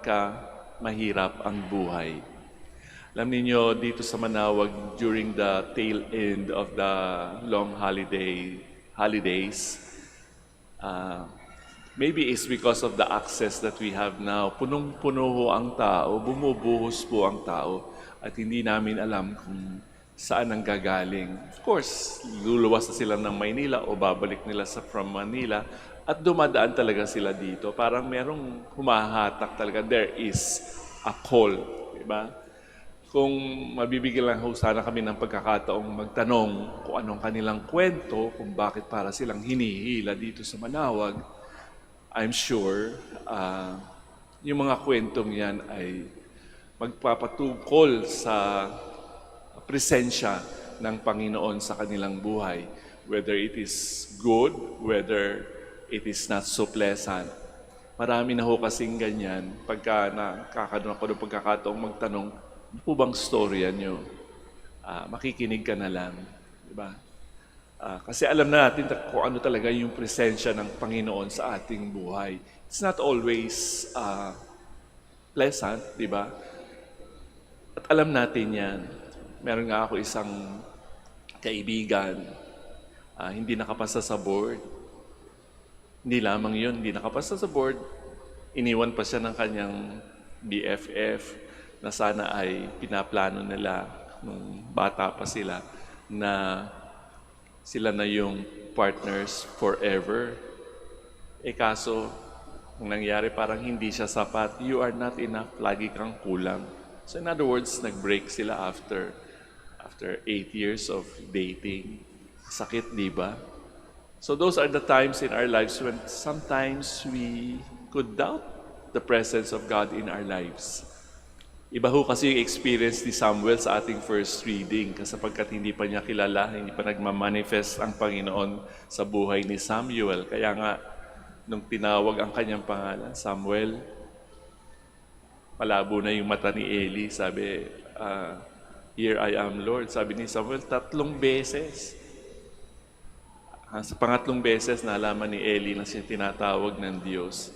mahirap ang buhay. Alam niyo, dito sa Manaoag, during the tail end of the long holidays, maybe it's because of the access that we have now. Punong-puno ho ang tao, bumubuhos po ang tao, at hindi namin alam kung saan ang gagaling. Of course, luluwas na sila ng Maynila o babalik nila from Manila, at dumadaan talaga sila dito. Parang merong humahatak talaga. There is a call. Diba? Kung mabibigyan lang ho sana kami ng pagkakataong magtanong kung anong kanilang kwento, kung bakit para silang hinihila dito sa Manaoag, I'm sure yung mga kwentong yan ay magpapatungkol sa presensya ng Panginoon sa kanilang buhay. Whether it is good, whether it is not so pleasant. Marami na ho kasing ganyan. Pagka nakakanoon ako ng pagkakataong magtanong, ano po bang storya nyo? Makikinig ka na lang. Diba? Kasi alam na natin kung ano talaga yung presensya ng Panginoon sa ating buhay. It's not always pleasant, di ba? At alam natin yan. Meron nga ako isang kaibigan, hindi nakapasa sa board. Hindi lamang yun, hindi nakapasa sa board. Iniwan pa siya ng kanyang BFF na sana ay pinaplano nila nung bata pa sila na sila na yung partners forever. Kaso, ang nangyari parang hindi siya sapat. You are not enough, lagi kang kulang. So in other words, nag-break sila after 8 years of dating. Sakit, di ba? So those are the times in our lives when sometimes we could doubt the presence of God in our lives. Iba ho kasi yung experience ni Samuel sa ating first reading kasi sapagkat hindi pa niya kilala, hindi pa nagmamanifest ang Panginoon sa buhay ni Samuel. Kaya nga, nung tinawag ang kanyang pangalan, Samuel, malabo na yung mata ni Eli. Sabi, here I am, Lord. Sabi ni Samuel, 3 beses. Sa pangatlong beses, nalaman ni Eli na siya tinatawag ng Diyos.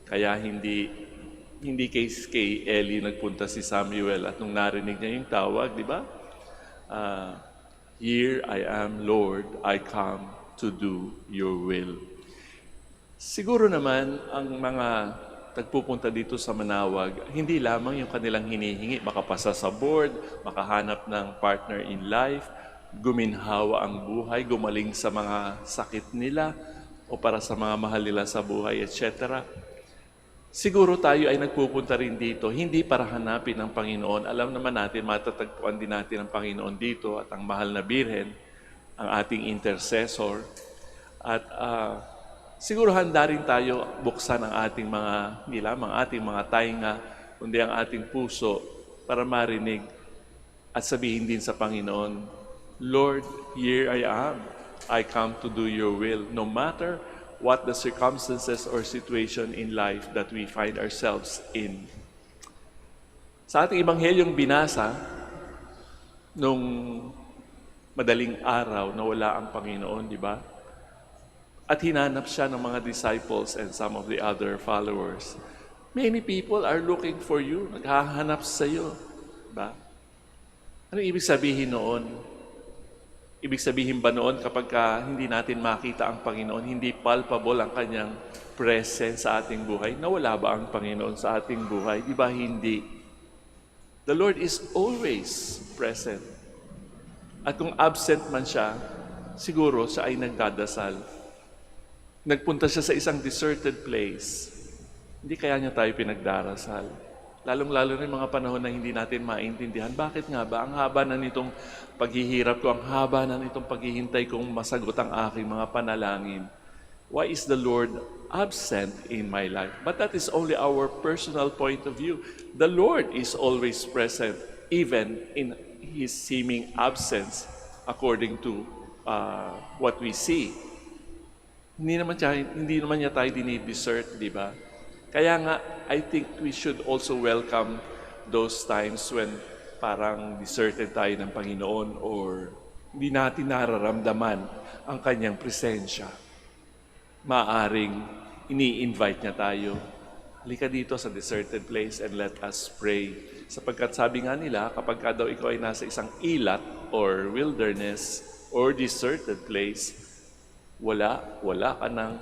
Kaya hindi kay Eli nagpunta si Samuel at nung narinig niya yung tawag, di ba? Here I am, Lord, I come to do your will. Siguro naman ang mga nagpupunta dito sa Manaoag, hindi lamang yung kanilang hinihingi, makapasa sa board, makahanap ng partner in life, guminhawa ang buhay, gumaling sa mga sakit nila, o para sa mga mahal nila sa buhay, etc. Siguro tayo ay nagpupunta rin dito, hindi para hanapin ang Panginoon. Alam naman natin, matatagpuan din natin ang Panginoon dito at ang mahal na Birhen, ang ating intercessor. At siguro handa rin tayo buksan ang ating mga, hindi lamang ating mga tainga, kundi ang ating puso para marinig at sabihin din sa Panginoon, Lord, here I am. I come to do your will, no matter what the circumstances or situation in life that we find ourselves in. Sa ating ebanghelyong binasa, nung madaling araw na wala ang Panginoon, di ba? At hinanap siya ng mga disciples and some of the other followers. Many people are looking for you, naghahanap sa iyo. Diba? Ano ibig sabihin noon? Ibig sabihin ba noon kapag hindi natin makita ang Panginoon, hindi palpable ang kanyang presence sa ating buhay, nawala ba ang Panginoon sa ating buhay? Di ba hindi? The Lord is always present. At kung absent man siya, siguro siya ay nagdadasal. Nagpunta siya sa isang deserted place. Hindi kaya niya tayo pinagdarasal. Lalong-lalo na yung mga panahon na hindi natin maintindihan. Bakit nga ba? Ang haba na nitong paghihirap ko, ang haba na nitong paghihintay kong masagot ang aking mga panalangin. Why is the Lord absent in my life? But that is only our personal point of view. The Lord is always present, even in His seeming absence, according to what we see. Hindi naman niya tayo dinidesert, di ba? Kaya nga, I think we should also welcome those times when parang deserted tayo ng Panginoon or hindi natin nararamdaman ang kanyang presensya. Maaring ini-invite niya tayo. Halika dito sa deserted place and let us pray. Sapagkat sabi nga nila, kapag daw ikaw ay nasa isang ilat or wilderness or deserted place, wala ka ng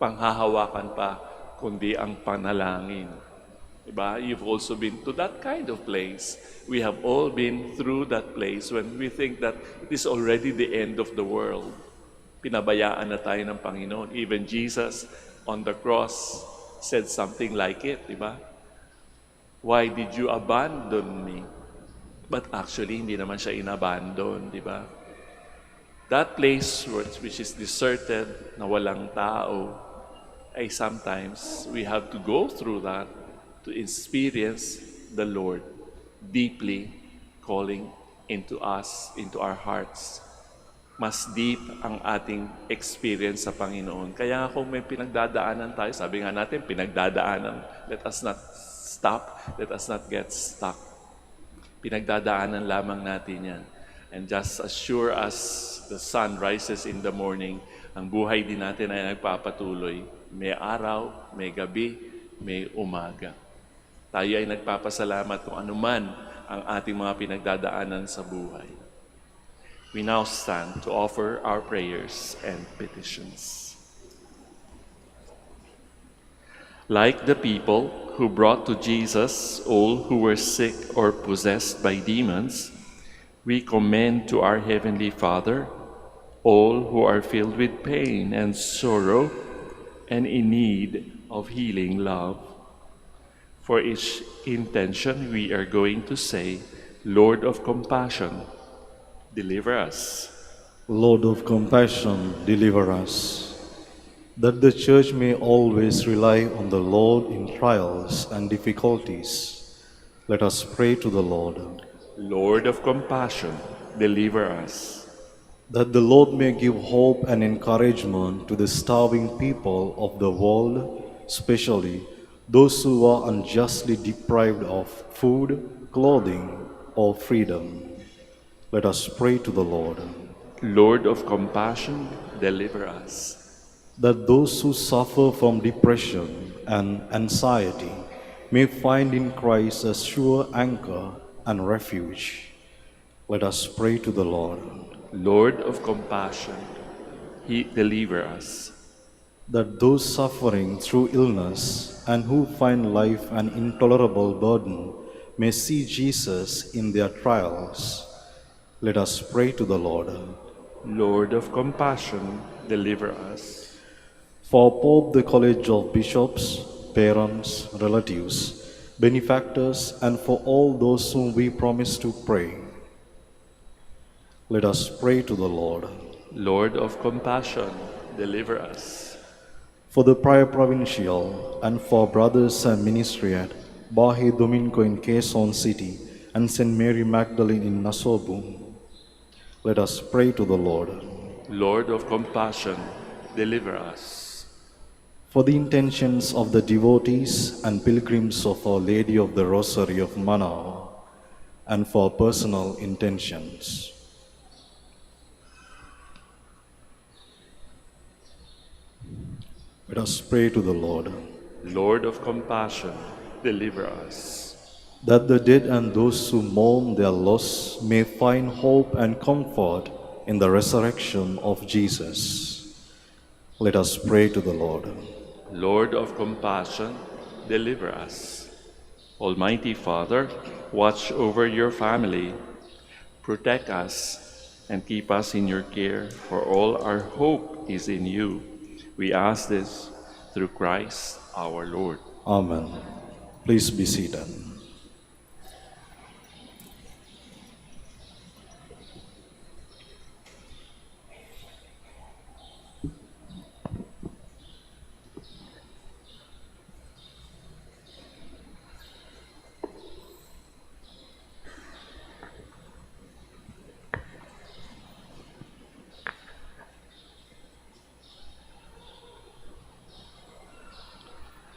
panghahawakan pa kundi ang panalangin. Diba? You've also been to that kind of place. We have all been through that place when we think that it is already the end of the world. Pinabayaan na tayo ng Panginoon. Even Jesus on the cross said something like it, diba? Why did you abandon me? But actually, hindi naman siya inabandon, diba? That place which is deserted, na walang tao, sometimes we have to go through that to experience the Lord deeply calling into us, into our hearts. Mas deep ang ating experience sa Panginoon. Kaya kung may pinagdadaanan tayo, sabi nga natin, pinagdadaanan, let us not stop, let us not get stuck. Pinagdadaanan lamang natin yan. And just as sure as the sun rises in the morning, ang buhay din natin ay nagpapatuloy. May araw, may gabi, may umaga. Tayo ay nagpapasalamat kung anuman ang ating mga pinagdadaanan sa buhay. We now stand to offer our prayers and petitions. Like the people who brought to Jesus all who were sick or possessed by demons, we commend to our Heavenly Father all who are filled with pain and sorrow and in need of healing love. For each intention we are going to say, Lord of compassion, deliver us. Lord of compassion, deliver us. That the Church may always rely on the Lord in trials and difficulties, let us pray to the Lord. Lord of compassion, deliver us. That the Lord may give hope and encouragement to the starving people of the world, especially those who are unjustly deprived of food, clothing, or freedom. Let us pray to the Lord. Lord of compassion, deliver us. That those who suffer from depression and anxiety may find in Christ a sure anchor and refuge. Let us pray to the Lord. Lord of compassion, deliver us. That those suffering through illness and who find life an intolerable burden may see Jesus in their trials. Let us pray to the Lord. Lord of compassion, deliver us. For Pope, the College of Bishops, parents, relatives, benefactors, and for all those whom we promise to pray, let us pray to the Lord. Lord of compassion, deliver us. For the Prior Provincial and for brothers and ministry at Bahay Domingo in Quezon City and St. Mary Magdalene in Nasobu, let us pray to the Lord. Lord of compassion, deliver us. For the intentions of the devotees and pilgrims of Our Lady of the Rosary of Manaoag, and for personal intentions. Let us pray to the Lord. Lord of compassion, deliver us. That the dead and those who mourn their loss may find hope and comfort in the resurrection of Jesus. Let us pray to the Lord. Lord of compassion, deliver us. Almighty Father, watch over your family, protect us, and keep us in your care, for all our hope is in you. We ask this through Christ our Lord. Amen. Please be seated.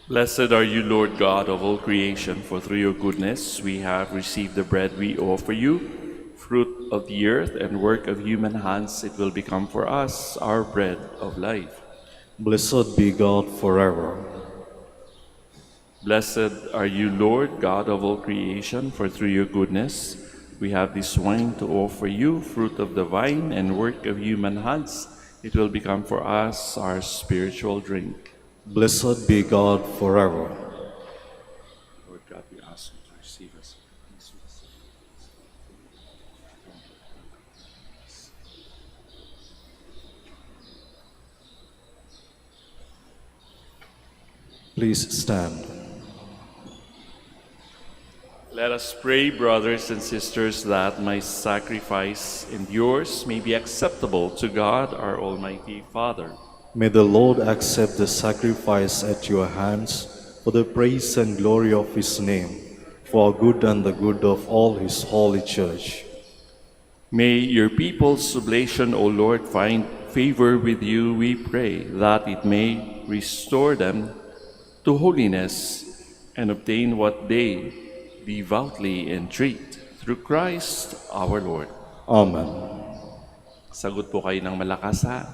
Blessed are you, Lord God of all creation, for through your goodness we have received the bread we offer you, fruit of the earth and work of human hands. It will become for us our bread of life. Blessed be God forever. Blessed are you, Lord God of all creation, for through your goodness we have this wine to offer you, fruit of the vine and work of human hands. It will become for us our spiritual drink. Blessed be God forever. Lord God, we ask you to receive us. Please stand. Let us pray, brothers and sisters, that my sacrifice and yours may be acceptable to God, our Almighty Father. May the Lord accept the sacrifice at your hands for the praise and glory of his name, for our good and the good of all his holy church. May your people's oblation, O Lord, find favor with you, we pray, that it may restore them to holiness and obtain what they devoutly entreat. Through Christ our Lord. Amen. Sagot po kayo ng malakas, ha?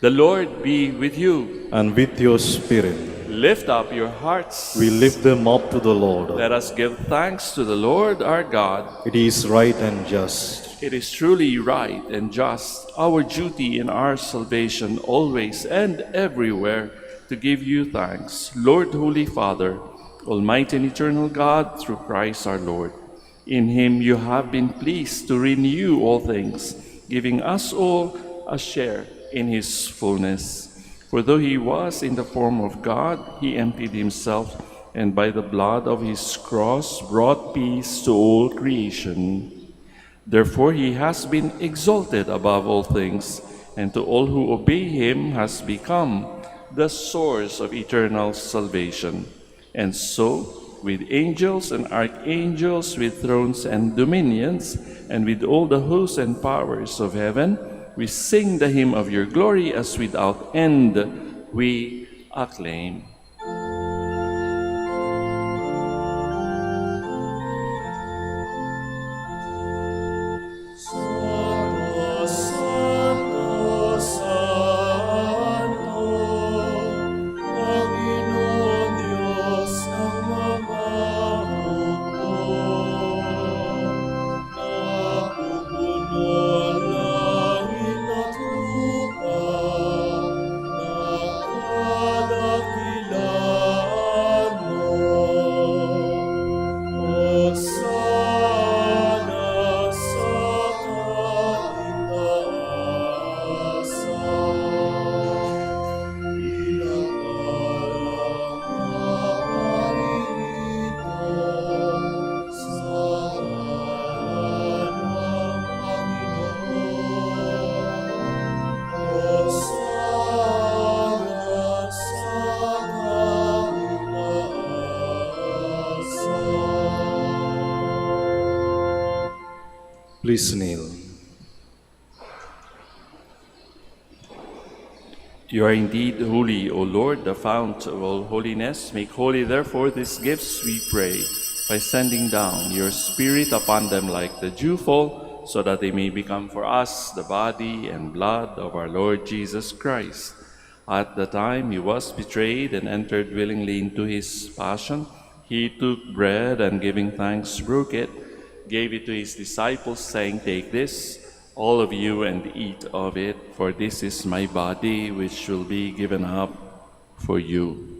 The Lord be with you. And with your spirit, Lift up your hearts. we lift them up to the Lord. Let us give thanks to the Lord our God. It is right and just. It is truly right and just, our duty in our salvation always and everywhere, to give you thanks, Lord, Holy Father, Almighty and eternal God, through Christ our Lord. In him you have been pleased to renew all things, giving us all a share in his fullness. For though he was in the form of God, he emptied himself, and by the blood of his cross brought peace to all creation. Therefore he has been exalted above all things, and to all who obey him has become the source of eternal salvation. And so, with angels and archangels, with thrones and dominions, and with all the hosts and powers of heaven, we sing the hymn of your glory as without end we acclaim. Santo, Santo, Santo, Panginoon Diyos ng mga hukbo, napupuno ang langit at lupa, nakadakilaan mo. Hosanna sa kaitaasan, pinakalang maririto sa ngalan ng Panginoon. Hosanna sa kaitaasan. Please kneel. You are indeed holy, O Lord, the fount of all holiness. Make holy, therefore, these gifts, we pray, by sending down your Spirit upon them like the dewfall, so that they may become for us the body and blood of our Lord Jesus Christ. At the time he was betrayed and entered willingly into his passion, he took bread and giving thanks broke it, gave it to his disciples, saying, "Take this, all of you, and eat of it, for this is my body, which will be given up for you."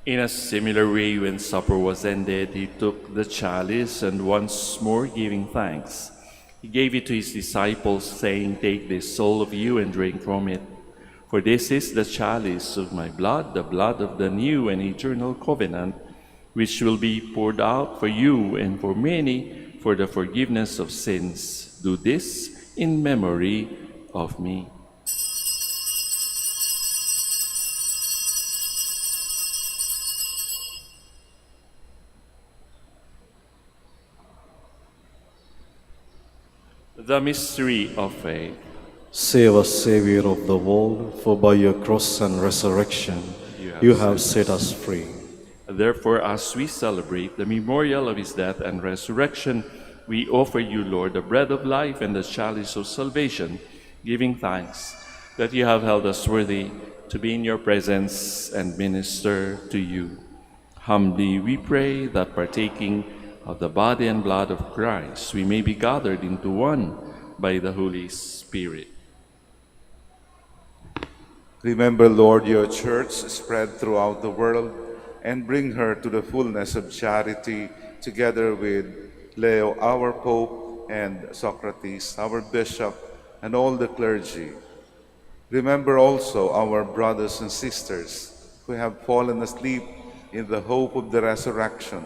In a similar way, when supper was ended, he took the chalice, and once more giving thanks, he gave it to his disciples, saying, "Take this, all of you, and drink from it. For this is the chalice of my blood, the blood of the new and eternal covenant, which will be poured out for you and for many for the forgiveness of sins. Do this in memory of me." The mystery of faith. Save us, Savior of the world, for by your cross and resurrection you have set us free. Therefore, as we celebrate the memorial of his death and resurrection, we offer you, Lord, the bread of life and the chalice of salvation, giving thanks that you have held us worthy to be in your presence and minister to you. Humbly we pray that, partaking of the body and blood of Christ, we may be gathered into one by the Holy Spirit. Remember, Lord, your church spread throughout the world, and bring her to the fullness of charity, together with Leo, our Pope, and Socrates, our Bishop, and all the clergy. Remember also our brothers and sisters who have fallen asleep in the hope of the resurrection,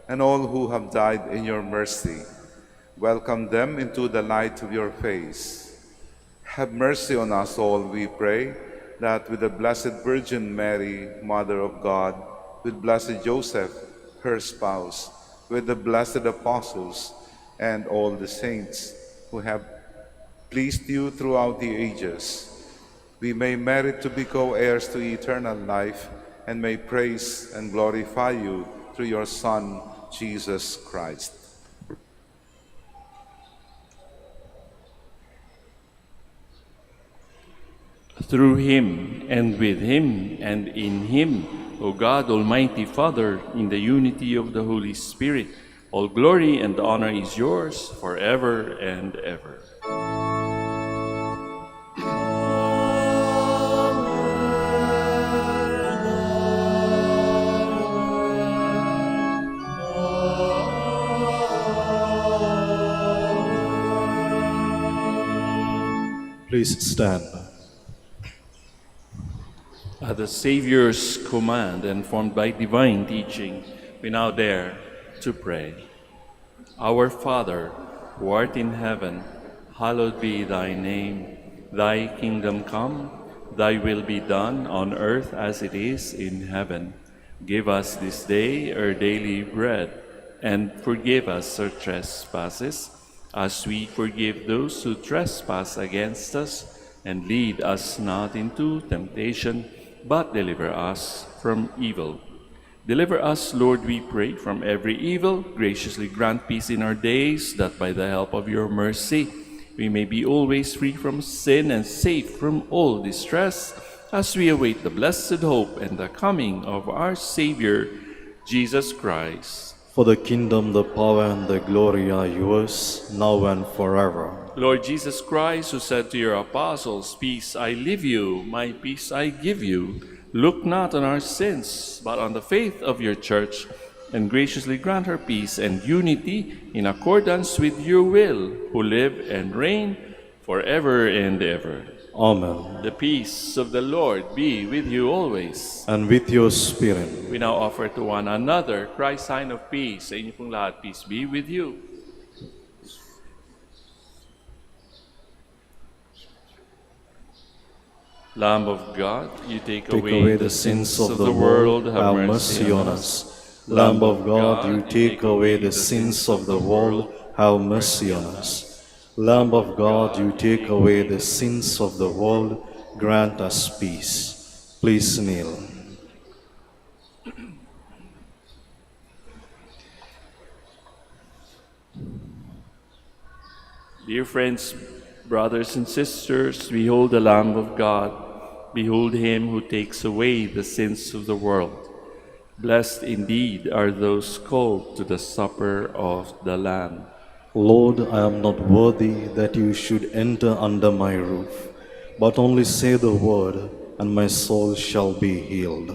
and all who have died in your mercy. Welcome them into the light of your face. Have mercy on us all, we pray, that with the Blessed Virgin Mary, Mother of God, with Blessed Joseph, her spouse, with the blessed apostles, and all the saints who have pleased you throughout the ages, we may merit to be co-heirs to eternal life and may praise and glorify you through your Son, Jesus Christ. Through him, and with him, and in him, O God, Almighty Father, in the unity of the Holy Spirit, all glory and honor is yours forever and ever. Please stand. At the Savior's command and formed by divine teaching, we now dare to pray. Our Father, who art in heaven, hallowed be thy name. Thy kingdom come, thy will be done on earth as it is in heaven. Give us this day our daily bread, and forgive us our trespasses, as we forgive those who trespass against us. And lead us not into temptation, but deliver us from evil. Deliver us, Lord, we pray, from every evil. Graciously grant peace in our days, that by the help of your mercy we may be always free from sin and safe from all distress, as we await the blessed hope and the coming of our Savior, Jesus Christ. For the kingdom, the power, and the glory are yours, now and forever. Lord Jesus Christ, who said to your apostles, "Peace I leave you, my peace I give you," look not on our sins, but on the faith of your church, and graciously grant her peace and unity in accordance with your will, who live and reign forever and ever. Amen. The peace of the Lord be with you always. And with your spirit. We now offer to one another Christ's sign of peace. Sa inyo pong lahat, peace be with you. Lamb of God, you take away the sins of the world, have mercy on us. Lamb of God, you take away the sins of the world, have mercy on us. Lamb of God, you take away the sins of the world, grant us peace. Please kneel. Dear friends, brothers and sisters, behold the Lamb of God. Behold him who takes away the sins of the world. Blessed indeed are those called to the supper of the Lamb. Lord, I am not worthy that you should enter under my roof, but only say the word, and my soul shall be healed.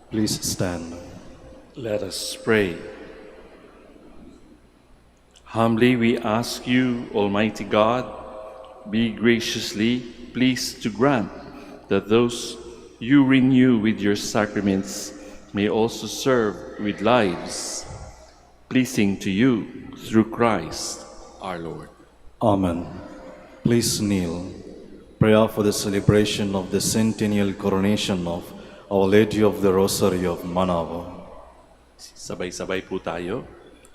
Please stand. Let us pray. Humbly we ask you, Almighty God, be graciously pleased to grant that those you renew with your sacraments may also serve with lives pleasing to you through Christ our Lord. Amen. Please kneel. Prayer for the celebration of the centennial coronation of Our Lady of the Rosary of Manaoag. Sabay-sabay po tayo.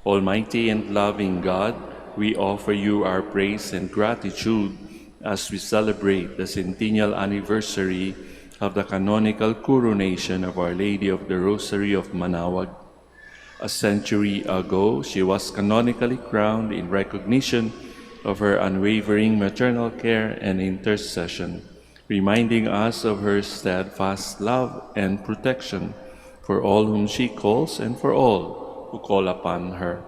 Almighty and loving God, we offer you our praise and gratitude as we celebrate the centennial anniversary of the canonical coronation of Our Lady of the Rosary of Manaoag. A century ago, she was canonically crowned in recognition of her unwavering maternal care and intercession, reminding us of her steadfast love and protection for all whom she calls and for all who call upon her.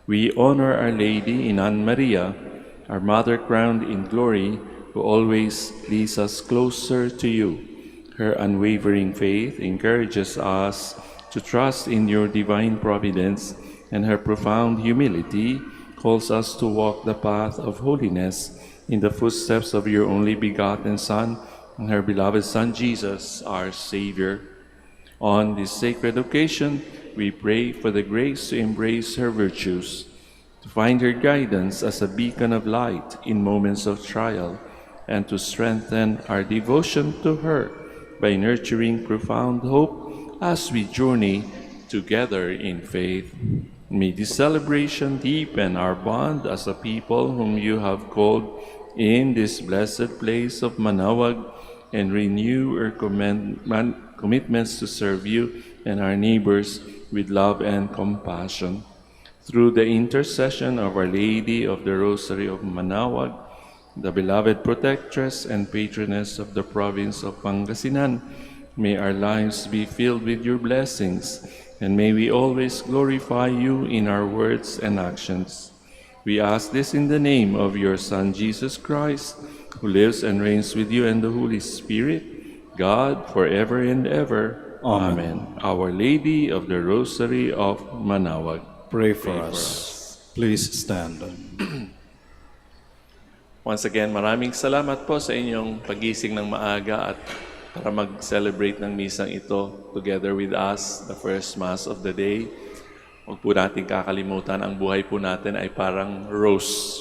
We honor Our Lady in Anne Maria, our Mother crowned in glory, who always leads us closer to you. Her unwavering faith encourages us to trust in your divine providence, and her profound humility calls us to walk the path of holiness in the footsteps of your only begotten Son and her beloved Son Jesus, our Savior. On this sacred occasion, we pray for the grace to embrace her virtues, to find her guidance as a beacon of light in moments of trial, and to strengthen our devotion to her by nurturing profound hope as we journey together in faith. May this celebration deepen our bond as a people whom you have called in this blessed place of Manaoag, and renew our commitments to serve you and our neighbors with love and compassion. Through the intercession of Our Lady of the Rosary of Manaoag, the beloved protectress and patroness of the province of Pangasinan, may our lives be filled with your blessings, and may we always glorify you in our words and actions. We ask this in the name of your Son, Jesus Christ, who lives and reigns with you and the Holy Spirit, God, forever and ever. Amen. Our Lady of the Rosary of Manaoag, Pray for us. Please stand. Once again, maraming salamat po sa inyong pagising ng maaga at para mag-celebrate ng misang ito together with us, the first Mass of the day. Huwag po natin kakalimutan, ang buhay po natin ay parang rose.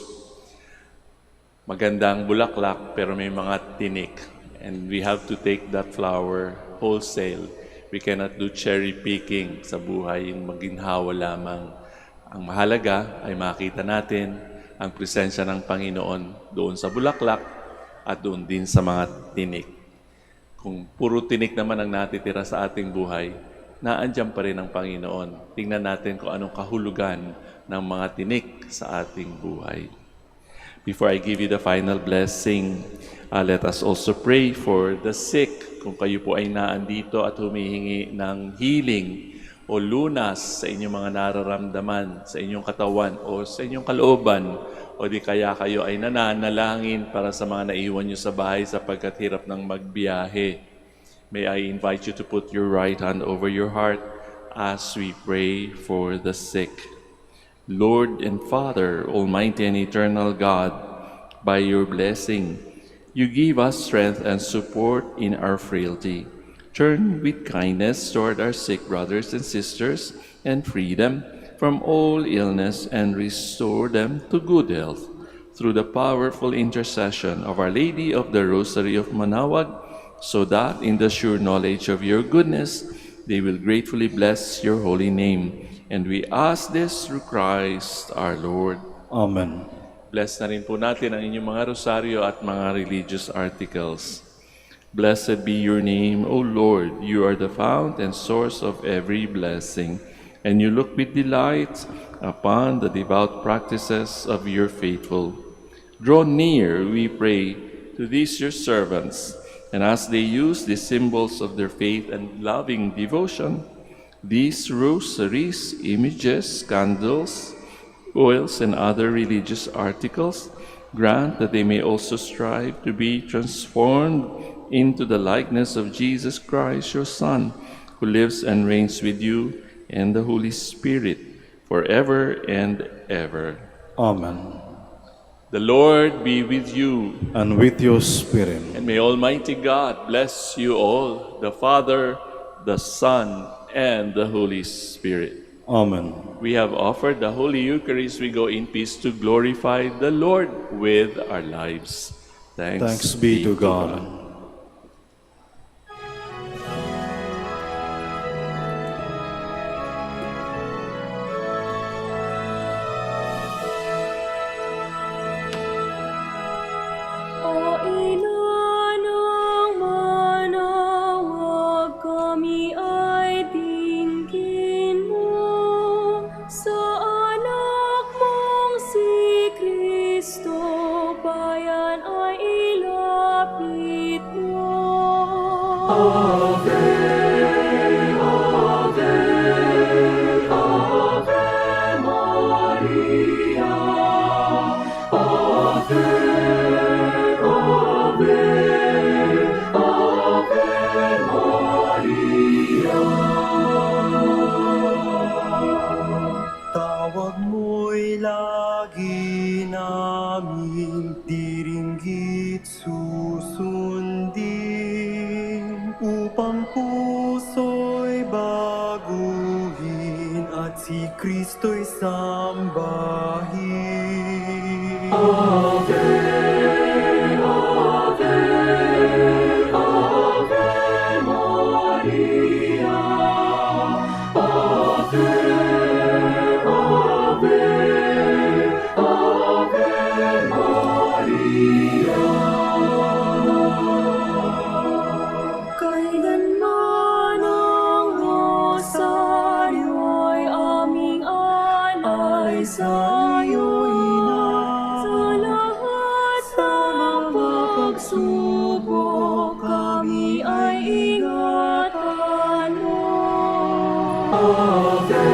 Magandang bulaklak pero may mga tinik. And we have to take that flower wholesale. We cannot do cherry picking sa buhay, yung maginhawa lamang. Ang mahalaga ay makita natin ang presensya ng Panginoon doon sa bulaklak at doon din sa mga tinik. Kung puro tinik naman ang natitira sa ating buhay, naandyan pa rin ang Panginoon. Tingnan natin kung anong kahulugan ng mga tinik sa ating buhay. Before I give you the final blessing, let us also pray for the sick. Kung kayo po ay naandito at humihingi ng healing o lunas sa inyong mga nararamdaman, sa inyong katawan o sa inyong kalooban, o di kaya kayo ay nananalangin para sa mga naiwan nyo sa bahay sapagkat hirap ng magbiyahe, may I invite you to put your right hand over your heart as we pray for the sick. Lord and Father, Almighty and Eternal God, by your blessing, you give us strength and support in our frailty. Turn with kindness toward our sick brothers and sisters and free them from all illness and restore them to good health. Through the powerful intercession of Our Lady of the Rosary of Manaoag, so that in the sure knowledge of your goodness, they will gratefully bless your holy name. And we ask this through Christ our Lord. Amen. Bless na rin po natin ang inyong mga rosaryo at mga religious articles. Blessed be your name, O Lord. You are the fount and source of every blessing, and you look with delight upon the devout practices of your faithful. Draw near, we pray, to these your servants, and as they use the symbols of their faith and loving devotion, these rosaries, images, candles, oils, and other religious articles, grant that they may also strive to be transformed into the likeness of Jesus Christ, your Son, who lives and reigns with you and the Holy Spirit, forever and ever. Amen. The Lord be with you, And with your spirit. and may Almighty God bless you all, the Father, the Son, and the Holy Spirit. Amen. We have offered the Holy Eucharist. We go in peace to glorify the Lord with our lives. Thanks be to God. O ina ng Manaoag, kami ay tingin mo sa anak mong si Kristo, bayan ay ilapit mo. Ave, Ave, Ave Maria. Ave, Ave, Ave Maria. Tawag mo'y lagi namin diringgit susundin, upang puso'y baguhin at si Kristo'y sambahin. Ave, Ave, Ave Maria. Ave, Ave, Ave Maria. Kailanman ang rosaryo'y aming alay sa'yo, Ina. Sa lahat ng pagsubok, kami ay ingatan mo. Ave,